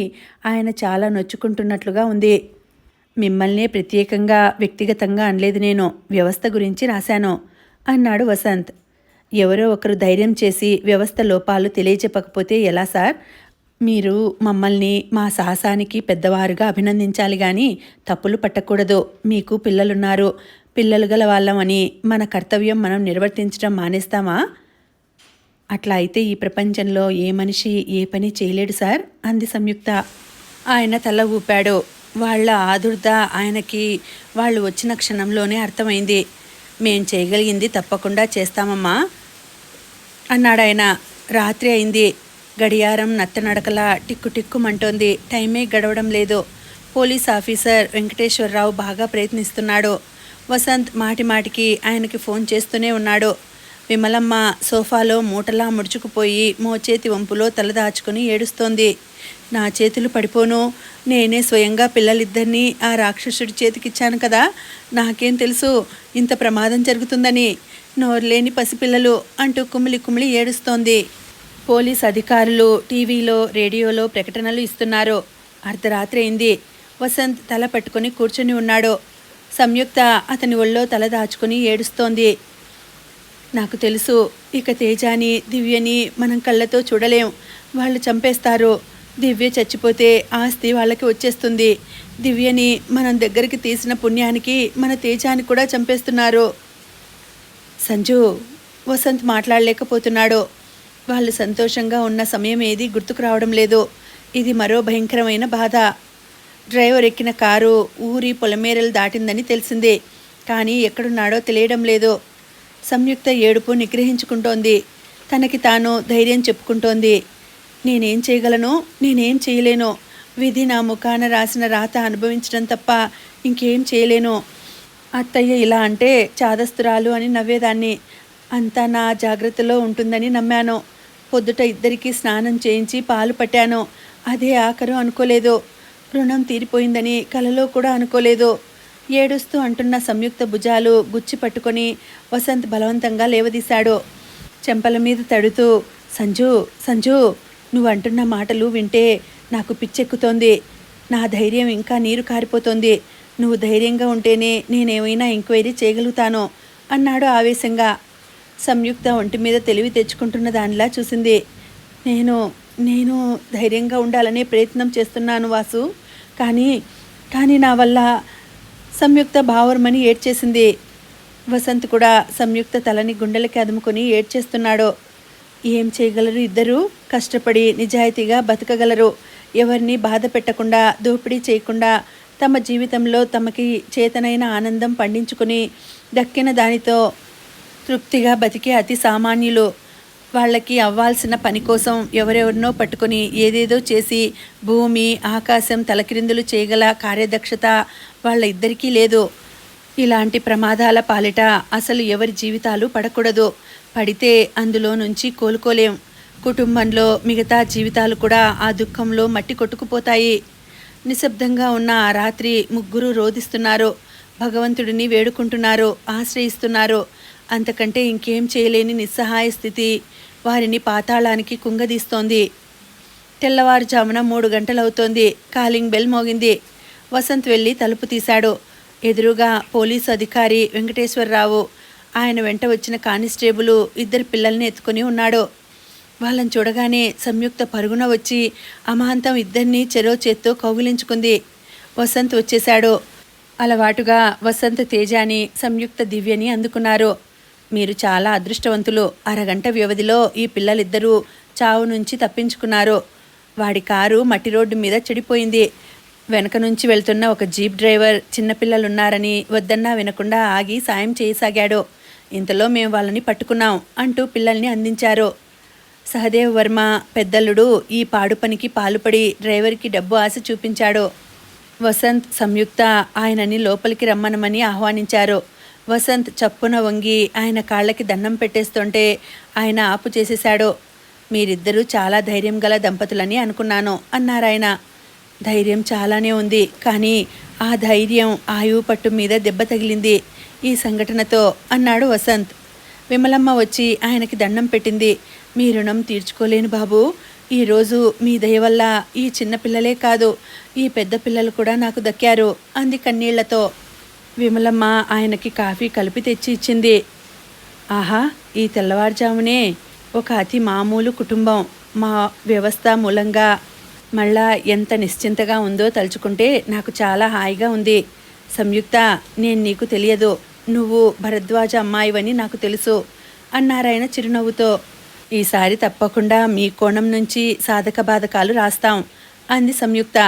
ఆయన చాలా నొచ్చుకుంటున్నట్లుగా ఉంది. మిమ్మల్నే ప్రత్యేకంగా వ్యక్తిగతంగా అనలేదు, నేను వ్యవస్థ గురించి రాశాను అన్నాడు వసంత్. ఎవరో ఒకరు ధైర్యం చేసి వ్యవస్థ లోపాలు తెలియజెప్పకపోతే ఎలా సార్? మీరు మమ్మల్ని మా సాహసానికి పెద్దవారుగా అభినందించాలి కానీ తప్పులు పట్టకూడదు. మీకు పిల్లలున్నారు. పిల్లలు గల వాళ్ళమని మన కర్తవ్యం మనం నిర్వర్తించడం మానేస్తామా? అట్లా అయితే ఈ ప్రపంచంలో ఏ మనిషి ఏ పని చేయలేడు సార్ అంది సంయుక్త. ఆయన తల ఊపాడు. వాళ్ళ ఆదుర్ద ఆయనకి వాళ్ళు వచ్చిన క్షణంలోనే అర్థమైంది. మేం చేయగలిగింది తప్పకుండా చేస్తామమ్మా అన్నాడాయన. రాత్రి అయింది. గడియారం నత్తనడకలా టిక్కుటిక్కుమంటోంది. టైమే గడవడం లేదు. పోలీస్ ఆఫీసర్ వెంకటేశ్వరరావు బాగా ప్రయత్నిస్తున్నాడు. వసంత్ మాటిమాటికి ఆయనకి ఫోన్ చేస్తూనే ఉన్నాడు. విమలమ్మ సోఫాలో మూటలా ముడుచుకుపోయి మోచేతి వంపులో తలదాచుకుని ఏడుస్తోంది. నా చేతులు పడిపోను, నేనే స్వయంగా పిల్లలిద్దరినీ ఆ రాక్షసుడి చేతికిచ్చాను కదా, నాకేం తెలుసు ఇంత ప్రమాదం జరుగుతుందని, నోరులేని పసిపిల్లలు అంటూ కుమిలి కుమిలి ఏడుస్తోంది. పోలీస్ అధికారులు టీవీలో, రేడియోలో ప్రకటనలు ఇస్తున్నారు. అర్ధరాత్రి అయింది. వసంత్ తల పట్టుకొని కూర్చొని ఉన్నాడు. సంయుక్త అతని ఒళ్ళో తల దాచుకుని ఏడుస్తోంది. నాకు తెలుసు, ఇక తేజాని, దివ్యని మనం కళ్ళతో చూడలేం. వాళ్ళు చంపేస్తారు. దివ్య చచ్చిపోతే ఆస్తి వాళ్ళకి వచ్చేస్తుంది. దివ్యని మనం దగ్గరికి తీసిన పుణ్యానికి మన తేజాని కూడా చంపేస్తున్నారు. సంజు, వసంత్ మాట్లాడలేకపోతున్నాడు. వాళ్ళు సంతోషంగా ఉన్న సమయం ఏది గుర్తుకు రావడం లేదు. ఇది మరో భయంకరమైన బాధ. డ్రైవర్ ఎక్కిన కారు ఊరి పొలమేరలు దాటిందని తెలిసిందే, కానీ ఎక్కడున్నాడో తెలియడం లేదు. సంయుక్త ఏడుపు నిగ్రహించుకుంటోంది. తనకి తాను ధైర్యం చెప్పుకుంటోంది. నేనేం చేయగలను, నేనేం చేయలేను. విధి నా ముఖాన రాసిన రాత అనుభవించడం తప్ప ఇంకేం చేయలేను. అత్తయ్య ఇలా అంటే చాదస్తురాలు అని నవ్వేదాన్ని. అంతా నా జాగ్రత్తలో ఉంటుందని నమ్మాను. పొద్దుట ఇద్దరికీ స్నానం చేయించి పాలు పట్టాను. అదే ఆఖరు అనుకోలేదు. రుణం తీరిపోయిందని కలలో కూడా అనుకోలేదు. ఏడుస్తూ అంటున్న సంయుక్త భుజాలు గుచ్చి పట్టుకొని వసంత్ బలవంతంగా లేవదీశాడు. చెంపల మీద తడుతూ, సంజు సంజు, నువ్వు అంటున్న మాటలు వింటే నాకు పిచ్చెక్కుతోంది. నా ధైర్యం ఇంకా నీరు కారిపోతోంది. నువ్వు ధైర్యంగా ఉంటేనే నేనేమైనా ఎంక్వైరీ చేయగలుగుతాను అన్నాడు ఆవేశంగా. సంయుక్త ఒంటి మీద తెలివి తెచ్చుకుంటున్న దానిలా చూసింది. నేను ధైర్యంగా ఉండాలనే ప్రయత్నం చేస్తున్నాను వాసు, కానీ నా వల్ల. సంయుక్త భావరమని ఏడ్చేసింది. వసంత్ కూడా సంయుక్త తలని గుండెలకి అదుముకొని ఏడ్చేస్తున్నాడు. ఏం చేయగలరు ఇద్దరూ? కష్టపడి నిజాయితీగా బతకగలరు. ఎవరిని బాధ పెట్టకుండా, దోపిడీ చేయకుండా, తమ జీవితంలో తమకి చేతనైన ఆనందం పండించుకుని దక్కిన దానితో తృప్తిగా బతికే అతి సామాన్యులు. వాళ్ళకి అవ్వాల్సిన పని కోసం ఎవరెవరినో పట్టుకొని ఏదేదో చేసి భూమి ఆకాశం తలకిరిందులు చేయగల కార్యదక్షత వాళ్ళ ఇద్దరికీ లేదు. ఇలాంటి ప్రమాదాల పాలిట అసలు ఎవరి జీవితాలు పడకూడదు. పడితే అందులో నుంచి కోలుకోలేం. కుటుంబంలో మిగతా జీవితాలు కూడా ఆ దుఃఖంలో మట్టి కొట్టుకుపోతాయి. నిశ్శబ్దంగా ఉన్న ఆ రాత్రి ముగ్గురు రోదిస్తున్నారు, భగవంతుడిని వేడుకుంటున్నారు, ఆశ్రయిస్తున్నారు. అంతకంటే ఇంకేం చేయలేని నిస్సహాయ స్థితి వారిని పాతాళానికి కుంగదీస్తోంది. తెల్లవారుజామున 3 గంటలవుతోంది. కాలింగ్ బెల్ మోగింది. వసంత్ వెళ్ళి తలుపు తీశాడు. ఎదురుగా పోలీసు అధికారి వెంకటేశ్వరరావు, ఆయన వెంట వచ్చిన కానిస్టేబులు 2 పిల్లల్ని ఎత్తుకొని ఉన్నాడు. వాళ్ళని చూడగానే సంయుక్త పరుగున వచ్చి అమాంతం 2 చెరో చేత్తో కౌగిలించుకుంది. వసంత్ వచ్చేశాడు. అలవాటుగా వసంత్ తేజాని, సంయుక్త దివ్యని అందుకున్నారు. మీరు చాలా అదృష్టవంతులు. అరగంట వ్యవధిలో ఈ పిల్లలిద్దరూ చావు నుంచి తప్పించుకున్నారు. వాడి కారు మట్టి రోడ్డు మీద చెడిపోయింది. వెనక నుంచి వెళ్తున్న ఒక జీప్ డ్రైవర్ చిన్నపిల్లలున్నారని వద్దన్నా వినకుండా ఆగి సాయం చేయసాగాడు. ఇంతలో మేము వాళ్ళని పట్టుకున్నాం అంటూ పిల్లల్ని అందించారు. సహదేవ్ వర్మ పెద్దల్లుడు ఈ పాడు పనికి పాలుపడి డ్రైవర్కి డబ్బు ఆశ చూపించాడు. వసంత్, సంయుక్త ఆయనని లోపలికి రమ్మనమని ఆహ్వానించారు. వసంత్ చప్పున వంగి ఆయన కాళ్ళకి దండం పెట్టేస్తుంటే ఆయన ఆపు చేసేశాడు. మీరిద్దరూ చాలా ధైర్యం గల దంపతులని అనుకున్నాను అన్నారాయన. ధైర్యం చాలానే ఉంది, కానీ ఆ ధైర్యం ఆయువు పట్టు మీద దెబ్బ తగిలింది ఈ సంఘటనతో అన్నాడు వసంత్. విమలమ్మ వచ్చి ఆయనకి దండం పెట్టింది. మీ రుణం తీర్చుకోలేను బాబు. ఈరోజు మీ దయ వల్ల ఈ చిన్న పిల్లలే కాదు, ఈ పెద్ద పిల్లలు కూడా నాకు దక్కారు అంది కన్నీళ్లతో. విమలమ్మ ఆయనకి కాఫీ కలిపి తెచ్చి ఇచ్చింది. ఆహా, ఈ తెల్లవారుజామునే ఒక అతి మామూలు కుటుంబం మా వ్యవస్థ మూలంగా మళ్ళా ఎంత నిశ్చింతగా ఉందో తలుచుకుంటే నాకు చాలా హాయిగా ఉంది. సంయుక్త, నేను నీకు తెలియదు, నువ్వు భరద్వాజ అమ్మాయివని నాకు తెలుసు అన్నారాయన చిరునవ్వుతో. ఈసారి తప్పకుండా మీ కోణం నుంచి సాధక బాధకాలు రాస్తాం అంది సంయుక్త.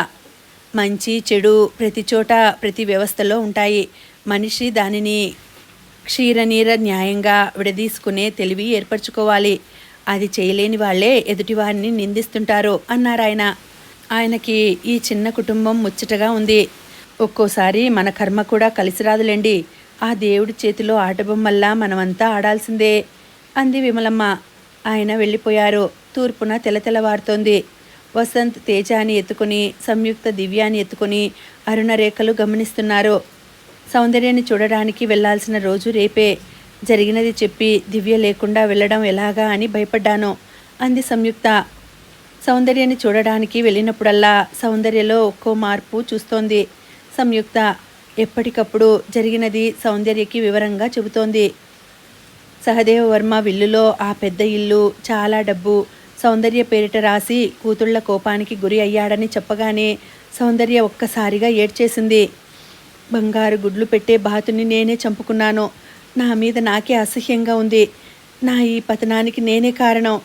మంచి చెడు ప్రతి చోట ప్రతి వ్యవస్థలో ఉంటాయి. మనిషి దానిని క్షీరనీర న్యాయంగా విడదీసుకునే తెలివి ఏర్పరచుకోవాలి. అది చేయలేని వాళ్లే ఎదుటివారిని నిందిస్తుంటారు అన్నారాయన. ఆయనకి ఈ చిన్న కుటుంబం ముచ్చటగా ఉంది. ఒక్కోసారి మన కర్మ కూడా కలిసి రాదులేండి. ఆ దేవుడి చేతిలో ఆటబొమ్మల్లా మనమంతా ఆడాల్సిందే అంది విమలమ్మ. ఆయన వెళ్ళిపోయారు. తూర్పున తెలతెలవారుతోంది. వసంత్ తేజాని ఎత్తుకుని, సంయుక్త దివ్యాని ఎత్తుకుని అరుణరేఖలు గమనిస్తున్నారు. సౌందర్యాన్ని చూడడానికి వెళ్లాల్సిన రోజు రేపే. జరిగినది చెప్పి దివ్య లేకుండా వెళ్ళడం ఎలాగా అని భయపడ్డాను అంది సంయుక్త. సౌందర్యాన్ని చూడడానికి వెళ్ళినప్పుడల్లా సౌందర్యలో ఒక్కో మార్పు చూస్తోంది సంయుక్త. ఎప్పటికప్పుడు జరిగినది సౌందర్యకి వివరంగా చెబుతోంది. సహదేవ వర్మ విల్లులో ఆ పెద్ద ఇల్లు, చాలా డబ్బు సౌందర్య పేరిట రాసి కూతుళ్ల కోపానికి గురి అయ్యాడని చెప్పగానే సౌందర్య ఒక్కసారిగా ఏడ్చేసింది. బంగారు గుడ్లు పెట్టే బాతుని నేనే చంపుకున్నాను. నా మీద నాకే అసహ్యంగా ఉంది. నా ఈ పతనానికి నేనే కారణం.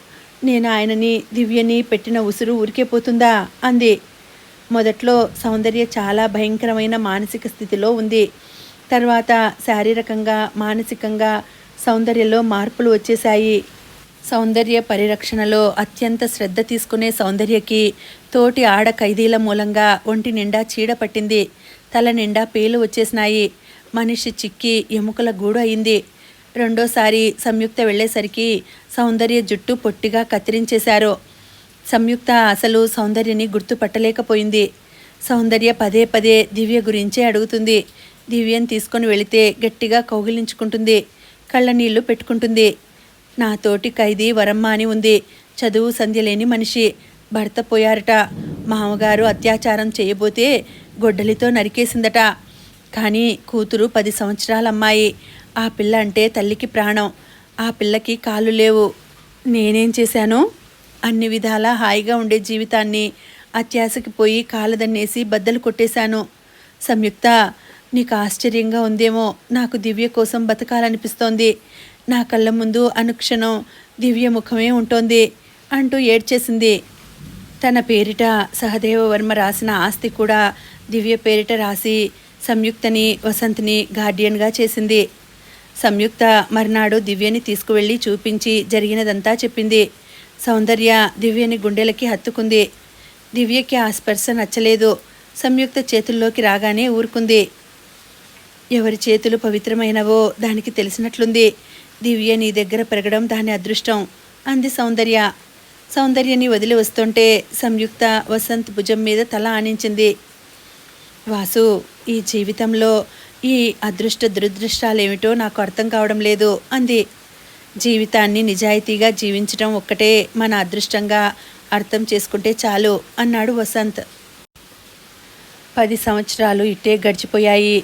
నేను ఆయనని దివ్యని పెట్టిన ఉసురు ఊరికే పోతుందా అంది. మొదట్లో సౌందర్య చాలా భయంకరమైన మానసిక స్థితిలో ఉంది. తర్వాత శారీరకంగా మానసికంగా సౌందర్యలో మార్పులు వచ్చేశాయి. సౌందర్య పరిరక్షణలో అత్యంత శ్రద్ధ తీసుకునే సౌందర్యకి తోటి ఆడ ఖైదీల మూలంగా ఒంటి నిండా చీడ పట్టింది. తల నిండా పేలు వచ్చేసినాయి. మనిషి చిక్కి ఎముకల గూడు అయింది. రెండోసారి సంయుక్త వెళ్ళేసరికి సౌందర్య జుట్టు పొట్టిగా కత్తిరించేశారు. సంయుక్త అసలు సౌందర్యని గుర్తుపట్టలేకపోయింది. సౌందర్య పదే పదే దివ్య గురించే అడుగుతుంది. దివ్యని తీసుకొని వెళితే గట్టిగా కౌగిలించుకుంటుంది. కళ్ళ నీళ్లు పెట్టుకుంటుంది. నా తోటి ఖైదీ వరమ్మ అని ఉంది. చదువు సంధ్య లేని మనిషి. భర్త పోయారట. మామగారు అత్యాచారం చేయబోతే గొడ్డలితో నరికేసిందట. కానీ కూతురు 10 సంవత్సరాల అమ్మాయి. ఆ పిల్ల అంటే తల్లికి ప్రాణం. ఆ పిల్లకి కాళ్ళు లేవు. నేనేం చేశాను? అన్ని విధాలా హాయిగా ఉండే జీవితాన్ని అత్యాశకి పోయి కాళ్ళదన్నేసి బద్దలు కొట్టేశాను. సంయుక్త, నీకు ఆశ్చర్యంగా ఉందేమో, నాకు దివ్య కోసం బతకాలనిపిస్తోంది. నా కళ్ళ ముందు అనుక్షణం దివ్య ముఖమే ఉంటోంది అంటూ ఏడ్చేసింది. తన పేరిట సహదేవవర్మ రాసిన ఆస్తి కూడా దివ్య పేరిట రాసి సంయుక్తని వసంత్ని గార్డియన్గా చేసింది. సంయుక్త మర్నాడు దివ్యని తీసుకువెళ్ళి చూపించి జరిగినదంతా చెప్పింది. సౌందర్య దివ్యని గుండెలకి హత్తుకుంది. దివ్యకి ఆ స్పర్శ నచ్చలేదు. సంయుక్త చేతుల్లోకి రాగానే ఊరుకుంది. ఎవరి చేతులు పవిత్రమైనవో దానికి తెలిసినట్లుంది. దివ్య నీ దగ్గర పెరగడం దాని అదృష్టం అంది సౌందర్య. సౌందర్యని వదిలి వస్తుంటే సంయుక్త వసంత్ భుజం మీద తల ఆనించింది. వాసు, ఈ జీవితంలో ఈ అదృష్ట దురదృష్టాలేమిటో నాకు అర్థం కావడం లేదు అంది. జీవితాన్ని నిజాయితీగా జీవించడం ఒక్కటే మన అదృష్టంగా అర్థం చేసుకుంటే చాలు అన్నాడు వసంత్. 10 సంవత్సరాలు ఇట్టే గడిచిపోయాయి.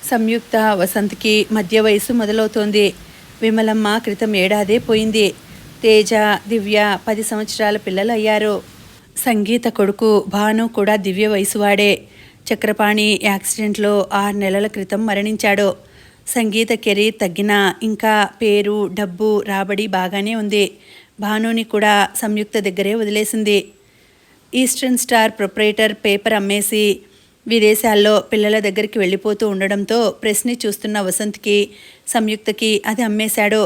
సంయుక్త వసంత్కి మధ్య వయసు మొదలవుతోంది. విమలమ్మ క్రితం ఏడాదే పోయింది. తేజ, దివ్య 10 సంవత్సరాల పిల్లలు అయ్యారు. సంగీత కొడుకు భాను కూడా దివ్య వయసువాడే. చక్రపాణి యాక్సిడెంట్లో 6 నెలల క్రితం మరణించాడు. సంగీత కెరీర్ తగ్గినా ఇంకా పేరు, డబ్బు, రాబడి బాగానే ఉంది. భానుని కూడా సంయుక్త దగ్గరే వదిలేసింది. ఈస్టర్న్ స్టార్ ప్రొప్రైటర్ పేపర్ అమ్మేసి విదేశాల్లో పిల్లల దగ్గరికి వెళ్ళిపోతూ ఉండడంతో ప్రెస్ని చూస్తున్న వసంత్కి, సంయుక్తకి అది అమ్మేశాడు.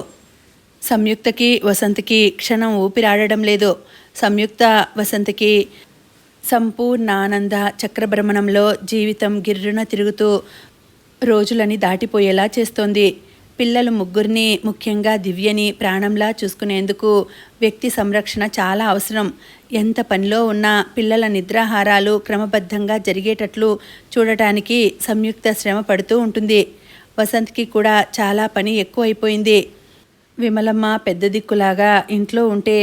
సంయుక్తకి వసంత్కి క్షణం ఊపిరాడడం లేదు. సంయుక్త వసంత్కి సంపూర్ణానంద చక్రభ్రమణంలో జీవితం గిర్రున తిరుగుతూ రోజులని దాటిపోయేలా చేస్తోంది. పిల్లలు ముగ్గురిని, ముఖ్యంగా దివ్యని ప్రాణంలా చూసుకునేందుకు వ్యక్తి సంరక్షణ చాలా అవసరం. ఎంత పనిలో ఉన్నా పిల్లల నిద్రాహారాలు క్రమబద్ధంగా జరిగేటట్లు చూడటానికి సంయుక్త శ్రమ పడుతూ ఉంటుంది. వసంత్కి కూడా చాలా పని ఎక్కువైపోయింది. విమలమ్మ పెద్ద దిక్కులాగా ఇంట్లో ఉంటే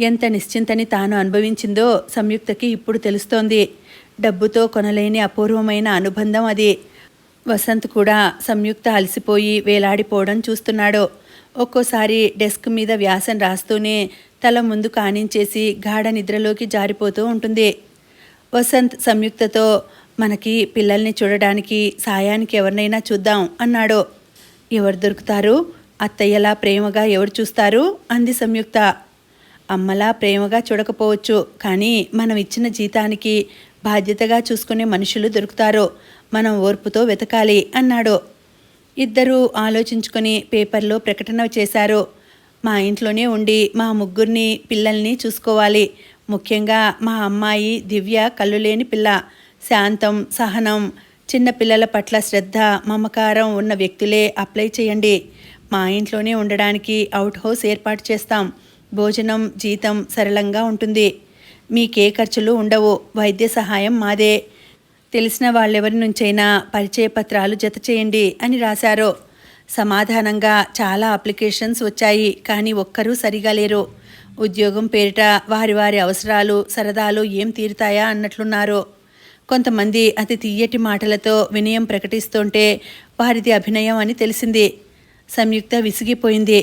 ఎంత నిశ్చింతని తాను అనుభవించిందో సంయుక్తకి ఇప్పుడు తెలుస్తోంది. డబ్బుతో కొనలేని అపూర్వమైన అనుబంధం అది. వసంత్ కూడా సంయుక్త అలసిపోయి వేలాడిపోవడం చూస్తున్నాడు. ఒక్కోసారి డెస్క్ మీద వ్యాసం రాస్తూనే తల ముందు కానించేసి గాఢ నిద్రలోకి జారిపోతూ ఉంటుంది. వసంత్ సంయుక్తతో, మనకి పిల్లల్ని చూడడానికి సాయానికి ఎవరినైనా చూద్దాం అన్నాడు. ఎవరు దొరుకుతారు? అత్తయ్యలా ప్రేమగా ఎవరు చూస్తారు అంది సంయుక్త. అమ్మలా ప్రేమగా చూడకపోవచ్చు, కానీ మనం ఇచ్చిన జీతానికి బాధ్యతగా చూసుకునే మనుషులు దొరుకుతారు. మనం ఓర్పుతో వెతకాలి అన్నాడు. ఇద్దరూ ఆలోచించుకొని పేపర్లో ప్రకటన చేశారు. మా ఇంట్లోనే ఉండి మా ముగ్గురిని పిల్లల్ని చూసుకోవాలి. ముఖ్యంగా మా అమ్మాయి దివ్య కళ్ళు లేని పిల్ల. శాంతం, సహనం, చిన్న పిల్లల పట్ల శ్రద్ధ, మమకారం ఉన్న వ్యక్తులే అప్లై చేయండి. మా ఇంట్లోనే ఉండడానికి అవుట్ హౌస్ ఏర్పాటు చేస్తాం. భోజనం, జీతం సరళంగా ఉంటుంది. మీకే ఖర్చులు ఉండవు. వైద్య సహాయం మాదే. తెలిసిన వాళ్ళెవరి నుంచైనా పరిచయ పత్రాలు జత చేయండి అని రాశారు. సమాధానంగా చాలా అప్లికేషన్స్ వచ్చాయి, కానీ ఒక్కరూ సరిగా లేరు. ఉద్యోగం పేరిట వారి వారి అవసరాలు, సరదాలు ఏం తీరుతాయా అన్నట్లున్నారు. కొంతమంది అతి తీయటి మాటలతో వినయం ప్రకటిస్తుంటే వారిది అభినయం అని తెలిసింది. సంయుక్త విసిగిపోయింది.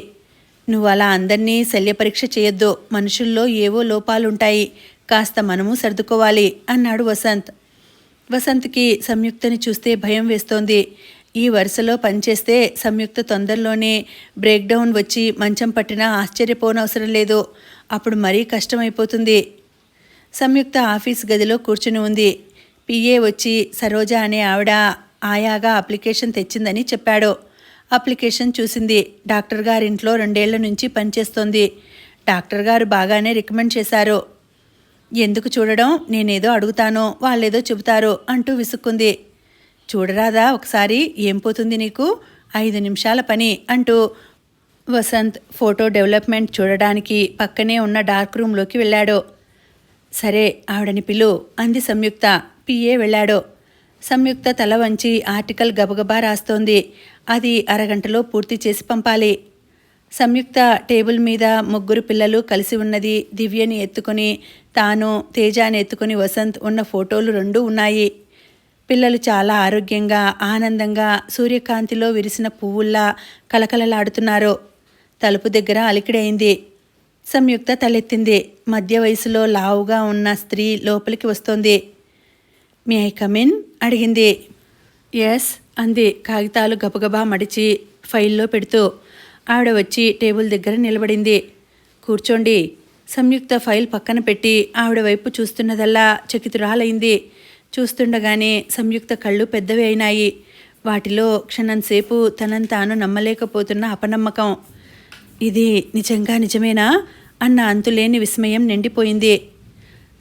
నువ్వు అలా అందరినీ శల్యపరీక్ష చేయొద్దు. మనుషుల్లో ఏవో లోపాలుంటాయి. కాస్త మనము సర్దుకోవాలి అన్నాడు వసంత్. వసంత్కి సంయుక్తని చూస్తే భయం వేస్తోంది. ఈ వరుసలో పనిచేస్తే సంయుక్త తొందరలోనే బ్రేక్డౌన్ వచ్చి మంచం పట్టినా ఆశ్చర్యపోనవసరం లేదు. అప్పుడు మరీ కష్టమైపోతుంది. సంయుక్త ఆఫీస్ గదిలో కూర్చుని ఉంది. పిఏ వచ్చి సరోజ అనే ఆవిడ ఆయాగా అప్లికేషన్ తెచ్చిందని చెప్పాడు. అప్లికేషన్ చూసింది. డాక్టర్ గారింట్లో 2 ఏళ్ల నుంచి పనిచేస్తోంది. డాక్టర్ గారు బాగానే రికమెండ్ చేశారు. ఎందుకు చూడడం, నేనేదో అడుగుతానో వాళ్ళేదో చెబుతారో అంటూ విసుక్కుంది. చూడరాదా ఒకసారి, ఏం పోతుంది నీకు, 5 నిమిషాల పని అంటూ వసంత్ ఫోటో డెవలప్మెంట్ చూడడానికి పక్కనే ఉన్న డార్క్ రూమ్లోకి వెళ్ళాడు. సరే ఆవిడని పిలు అంది సంయుక్త. పిఏ వెళ్ళాడు. సంయుక్త తల వంచి ఆర్టికల్ గబగబా రాస్తోంది. అది అరగంటలో పూర్తి చేసి పంపాలి. సంయుక్త టేబుల్ మీద 3 పిల్లలు కలిసి ఉన్నది. దివ్యని ఎత్తుకొని తాను, తేజాని ఎత్తుకొని వసంత్ ఉన్న ఫోటోలు 2 ఉన్నాయి. పిల్లలు చాలా ఆరోగ్యంగా, ఆనందంగా, సూర్యకాంతిలో విరిసిన పువ్వుల్లా కలకలలాడుతున్నారు. తలుపు దగ్గర అలికిడైంది. సంయుక్త తలెత్తింది. మధ్య వయసులో లావుగా ఉన్న స్త్రీ లోపలికి వస్తోంది. మే ఐ కమిన్ అడిగింది. ఎస్ అంది కాగితాలు గబగబా మడిచి ఫైల్లో పెడుతూ. ఆవిడ వచ్చి టేబుల్ దగ్గర నిలబడింది. కూర్చోండి. సంయుక్త ఫైల్ పక్కన పెట్టి ఆవిడ వైపు చూస్తున్నదల్లా చకితురాలైంది. చూస్తుండగానే సంయుక్త కళ్ళు పెద్దవి అయినాయి. వాటిలో క్షణంసేపు తనను తాను నమ్మలేకపోతున్న అపనమ్మకం. ఇది నిజంగా నిజమేనా అన్న అంతులేని విస్మయం నిండిపోయింది.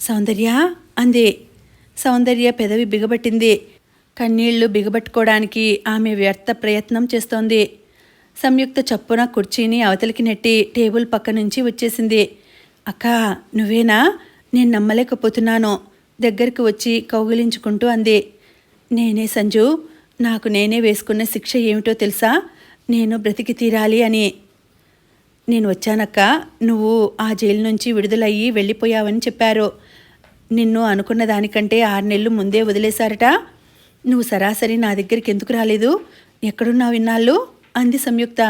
సౌందర్య అంది. సౌందర్య పెదవి బిగబట్టింది. కన్నీళ్లు బిగబట్టుకోవడానికి ఆమె వ్యర్థ ప్రయత్నం చేస్తోంది. సంయుక్త చప్పున కుర్చీని అవతలికి నెట్టి టేబుల్ పక్క నుంచి వచ్చేసింది. అక్కా, నువ్వేనా? నేను నమ్మలేకపోతున్నాను. దగ్గరికి వచ్చి కౌగిలించుకుంటూ అంది. నేనే సంజు. నాకు నేనే వేసుకున్న శిక్ష ఏమిటో తెలుసా? నేను బ్రతికి తీరాలి అని. నేను వచ్చానక్క, నువ్వు ఆ జైలు నుంచి విడుదలయ్యి వెళ్ళిపోయావని చెప్పారు. నిన్ను అనుకున్న దానికంటే 6 నెలలు ముందే వదిలేశారట. నువ్వు సరాసరి నా దగ్గరికి ఎందుకు రాలేదు? ఎక్కడున్నావు ఇన్నాళ్ళు అంది సంయుక్త.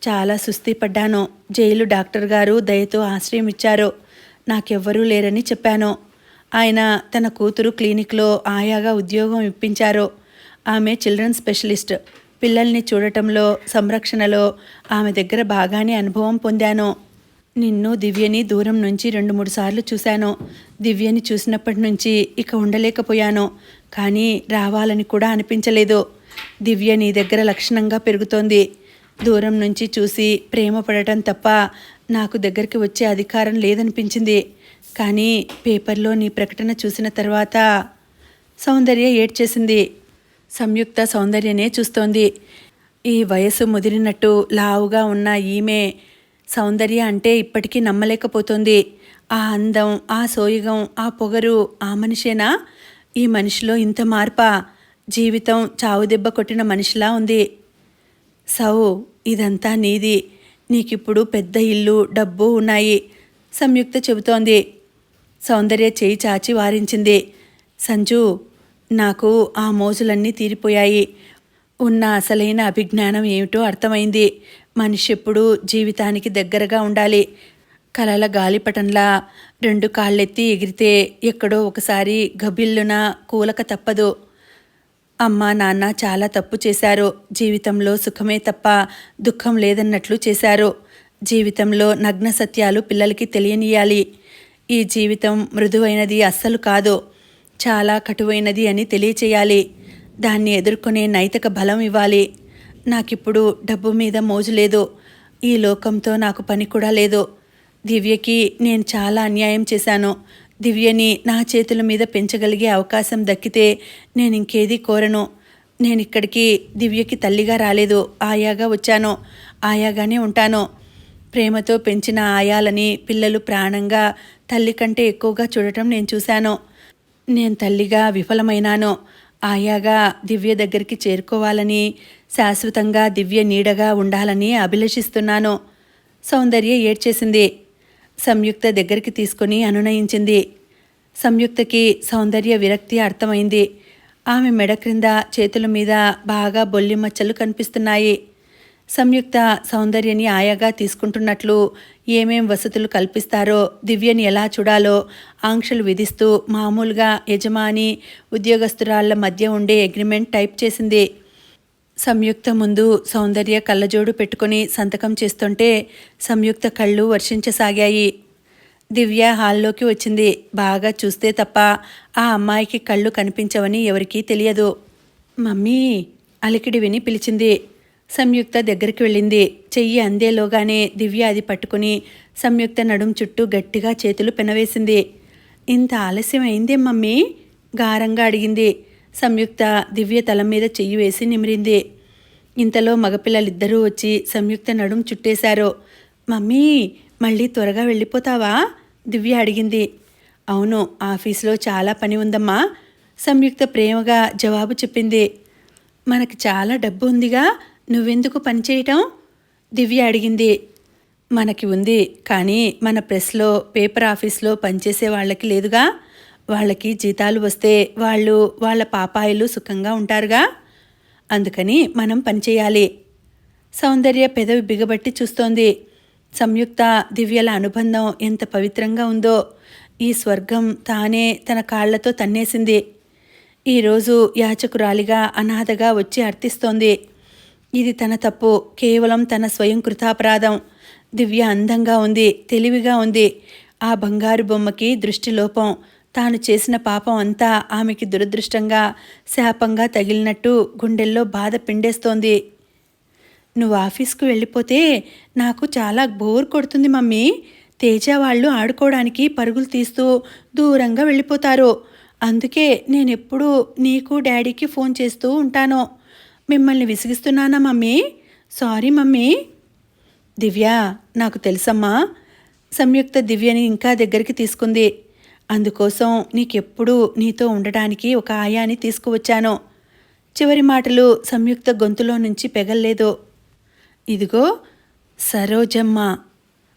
చాలా సుస్థి పడ్డాను. జైలు డాక్టర్ గారు దయతో ఆశ్రయం ఇచ్చారు. నాకెవ్వరూ లేరని చెప్పాను. ఆయన తన కూతురు క్లినిక్లో ఆయాగా ఉద్యోగం ఇప్పించారు. ఆమె చిల్డ్రన్ స్పెషలిస్ట్. పిల్లల్ని చూడటంలో, సంరక్షణలో ఆమె దగ్గర బాగానే అనుభవం పొందాను. నిన్ను, దివ్యని దూరం నుంచి 2-3 సార్లు చూశాను. దివ్యని చూసినప్పటి నుంచి ఇక ఉండలేకపోయాను. కానీ రావాలని కూడా అనిపించలేదు. దివ్య నీ దగ్గర లక్షణంగా పెరుగుతోంది. దూరం నుంచి చూసి ప్రేమ పడటం తప్ప నాకు దగ్గరికి వచ్చే అధికారం లేదనిపించింది. కానీ పేపర్లో నీ ప్రకటన చూసిన తర్వాత సౌందర్య ఏడ్చేసింది. సంయుక్త సౌందర్యనే చూస్తోంది. ఈ వయసు ముదిరినట్టు లావుగా ఉన్న ఈమె సౌందర్య అంటే ఇప్పటికీ నమ్మలేకపోతోంది. ఆ అందం, ఆ సోయగం, ఆ పొగరు ఆ మనిషేనా? ఈ మనిషిలో ఇంత మార్పా? జీవితం చావు దెబ్బ కొట్టిన మనిషిలా ఉంది. సౌ, ఇదంతా నీది. నీకిప్పుడు పెద్ద ఇల్లు, డబ్బు ఉన్నాయి సంయుక్త చెబుతోంది. సౌందర్య చేయి చాచి వారించింది. సంజు, నాకు ఆ మోజులన్నీ తీరిపోయాయి. ఉన్న అసలైన అభిజ్ఞానం ఏమిటో అర్థమైంది. మనిషి ఎప్పుడూ జీవితానికి దగ్గరగా ఉండాలి. కలల గాలిపటంలా 2 కాళ్ళెత్తి ఎగిరితే ఎక్కడో ఒకసారి గబిల్లున కూలక తప్పదు. అమ్మా నాన్న చాలా తప్పు చేశారు. జీవితంలో సుఖమే తప్ప దుఃఖం లేదన్నట్లు చేశారు. జీవితంలో నగ్న సత్యాలు పిల్లలకి తెలియనియాలి. ఈ జీవితం మృదువైనది అస్సలు కాదు, చాలా కటువైనది అని తెలియచేయాలి. దాన్ని ఎదుర్కొనే నైతిక బలం ఇవ్వాలి. నాకిప్పుడు డబ్బు మీద మోజు లేదు. ఈ లోకంతో నాకు పని కూడా లేదు. దివ్యకి నేను చాలా అన్యాయం చేశాను. దివ్యని నా చేతుల మీద పెంచగలిగే అవకాశం దక్కితే నేను ఇంకేదీ కోరను. నేను ఇక్కడికి దివ్యకి తల్లిగా రాలేదు, ఆయాగా వచ్చాను. ఆయాగానే ఉంటాను. ప్రేమతో పెంచిన ఆయాలని పిల్లలు ప్రాణంగా, తల్లి కంటే ఎక్కువగా చూడటం నేను చూశాను. నేను తల్లిగా విఫలమైనాను. ఆయాగా దివ్య దగ్గరికి చేరుకోవాలని, శాశ్వతంగా దివ్య నీడగా ఉండాలని అభిలషిస్తున్నాను. సౌందర్య ఏడ్చేసింది. సంయుక్త దగ్గరికి తీసుకొని అనునయించింది. సంయుక్తకి సౌందర్య విరక్తి అర్థమైంది. ఆమె మెడ క్రింద, చేతుల మీద బాగా బొల్లి మచ్చలు కనిపిస్తున్నాయి. సంయుక్త సౌందర్యని ఆయాగా తీసుకుంటున్నట్లు, ఏమేం వసతులు కల్పిస్తారో, దివ్యని ఎలా చూడాలో ఆంక్షలు విధిస్తూ మామూలుగా యజమాని, ఉద్యోగస్తురాళ్ల మధ్య ఉండే అగ్రిమెంట్ టైప్ చేసింది. సంయుక్త ముందు సౌందర్య కళ్ళజోడు పెట్టుకుని సంతకం చేస్తుంటే సంయుక్త కళ్ళు వర్షించసాగాయి. దివ్య హాల్లోకి వచ్చింది. బాగా చూస్తే తప్ప ఆ అమ్మాయికి కళ్ళు కనిపించవని ఎవరికీ తెలియదు. మమ్మీ అలికిడి విని పిలిచింది. సంయుక్త దగ్గరికి వెళ్ళింది. చెయ్యి అందేలోగానే దివ్య అది పట్టుకుని సంయుక్త నడుం చుట్టూ గట్టిగా చేతులు పెనవేసింది. ఇంత ఆలస్యం అయిందే మమ్మీ? గారంగా అడిగింది. సంయుక్త దివ్య తల మీద చెయ్యి వేసి నిమిరింది. ఇంతలో మగపిల్లలిద్దరూ వచ్చి సంయుక్త నడుం చుట్టేశారు. మమ్మీ మళ్ళీ త్వరగా వెళ్ళిపోతావా? దివ్య అడిగింది. అవును, ఆఫీసులో చాలా పని ఉందమ్మా, సంయుక్త ప్రేమగా జవాబు చెప్పింది. మనకి చాలా డబ్బు ఉందిగా, నువ్వెందుకు పని చేయటం? దివ్య అడిగింది. మనకి ఉంది, కానీ మన ప్రెస్లో పేపర్ ఆఫీస్లో పనిచేసే వాళ్ళకి లేదుగా. వాళ్ళకి జీతాలు వస్తే వాళ్ళు వాళ్ళ పాపాయిలు సుఖంగా ఉంటారుగా. అందుకని మనం పనిచేయాలి. సౌందర్య పెదవి బిగబట్టి చూస్తోంది. సంయుక్త దివ్యల అనుబంధం ఎంత పవిత్రంగా ఉందో. ఈ స్వర్గం తానే తన కాళ్లతో తన్నేసింది. ఈరోజు యాచకురాలిగా అనాథగా వచ్చి అర్థిస్తోంది. ఇది తన తప్పు, కేవలం తన స్వయం కృతాపరాధం. దివ్య అందంగా ఉంది, తెలివిగా ఉంది. ఆ బంగారు బొమ్మకి దృష్టిలోపం. తాను చేసిన పాపం అంతా ఆమెకి దురదృష్టంగా శాపంగా తగిలినట్టు గుండెల్లో బాధ పిండేస్తోంది. నువ్వు ఆఫీస్కు వెళ్ళిపోతే నాకు చాలా బోర్ కొడుతుంది మమ్మీ. తేజ వాళ్ళు ఆడుకోవడానికి పరుగులు తీస్తూ దూరంగా వెళ్ళిపోతారు. అందుకే నేనెప్పుడూ నీకు డాడీకి ఫోన్ చేస్తూ ఉంటాను. మిమ్మల్ని విసిగిస్తున్నానా మమ్మీ? Sorry mummy. దివ్య, నాకు తెలుసమ్మా. సంయుక్త దివ్యని ఇంకా దగ్గరికి తీసుకుంది. అందుకోసం నీకెప్పుడూ నీతో ఉండటానికి ఒక ఆయాని తీసుకువచ్చాను. చివరి మాటలు సంయుక్త గొంతులో నుంచి పెగల్లేదు. ఇదిగో సరోజమ్మ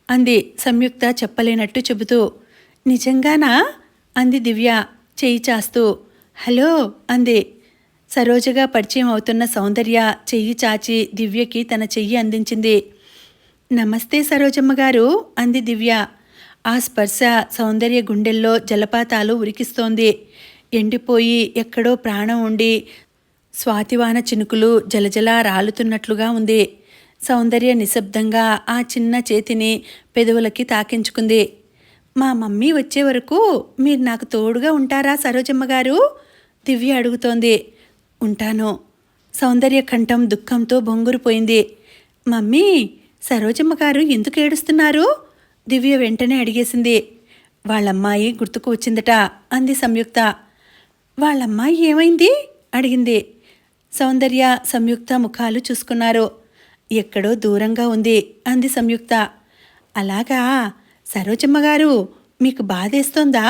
అంది సంయుక్త చెప్పలేనట్టు చెబుతూ. నిజంగానా? అంది దివ్య చెయ్యి చాస్తూ. హలో అంది. సరోజగా పరిచయం అవుతున్న సౌందర్య చెయ్యి చాచి దివ్యకి తన చెయ్యి అందించింది. నమస్తే సరోజమ్మ గారు అంది దివ్య. ఆ స్పర్శ సౌందర్య గుండెల్లో జలపాతాలు ఉరికిస్తోంది. ఎండిపోయి ఎక్కడో ప్రాణం ఉండి స్వాతివాన చినుకులు జలజలా రాలుతున్నట్లుగా ఉంది. సౌందర్య నిశ్శబ్దంగా ఆ చిన్న చేతిని పెదవులకి తాకించుకుంది. మా మమ్మీ వచ్చే వరకు మీరు నాకు తోడుగా ఉంటారా సరోజమ్మ గారు? దివ్య అడుగుతోంది. ఉంటాను. సౌందర్య కంఠం దుఃఖంతో బొంగురుపోయింది. మమ్మీ, సరోజమ్మ గారు ఎందుకు ఏడుస్తున్నారు? దివ్య వెంటనే అడిగేసింది. వాళ్ళమ్మాయి గుర్తుకు వచ్చిందట అంది సంయుక్త. వాళ్ళమ్మాయి ఏమైంది? అడిగింది. సౌందర్య సంయుక్త ముఖాలు చూసుకున్నారు. ఎక్కడో దూరంగా ఉంది అంది సంయుక్త. అలాగా? సరోజమ్మ గారు, మీకు బాధేస్తోందా?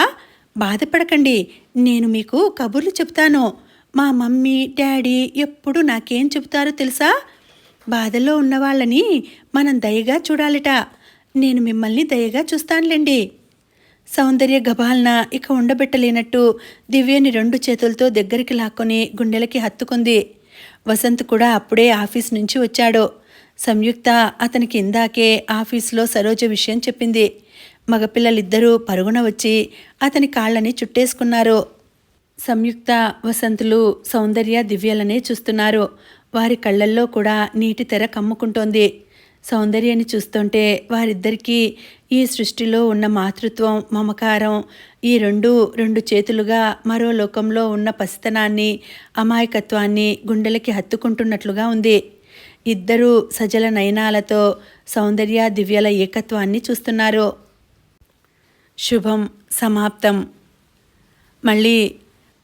బాధపడకండి, నేను మీకు కబుర్లు చెప్తాను. మా మమ్మీ డాడీ ఎప్పుడు నాకేం చెబుతారో తెలుసా? బాధలో ఉన్నవాళ్ళని మనం దయగా చూడాలట. నేను మిమ్మల్ని దయగా చూస్తానులేండి. సౌందర్య గబాల్న ఇక ఉండబెట్టలేనట్టు దివ్యని 2 చేతులతో దగ్గరికి లాక్కొని గుండెలకి హత్తుకుంది. వసంత్ కూడా అప్పుడే ఆఫీస్ నుంచి వచ్చాడు. సంయుక్త అతనికి ఇందాకే ఆఫీసులో సరోజ విషయం చెప్పింది. మగపిల్లలిద్దరూ పరుగున వచ్చి అతని కాళ్ళని చుట్టేసుకున్నారు. సంయుక్త, వసంతులు సౌందర్య దివ్యలనే చూస్తున్నారు. వారి కళ్ళల్లో కూడా నీటి తెర కమ్ముకుంటోంది. సౌందర్యాన్ని చూస్తుంటే వారిద్దరికీ ఈ సృష్టిలో ఉన్న మాతృత్వం, మమకారం, ఈ రెండు చేతులుగా మరో లోకంలో ఉన్న పసితనాన్ని, అమాయకత్వాన్ని గుండెలకి హత్తుకుంటున్నట్లుగా ఉంది. ఇద్దరూ సజల నయనాలతో సౌందర్య దివ్యల ఏకత్వాన్ని చూస్తున్నారు. శుభం సమాప్తం. మళ్ళీ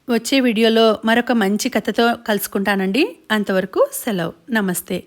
వచ్చే వీడియోలో మరొక మంచి కథతో కలుసుకుంటానండి. అంతవరకు సెలవు. నమస్తే.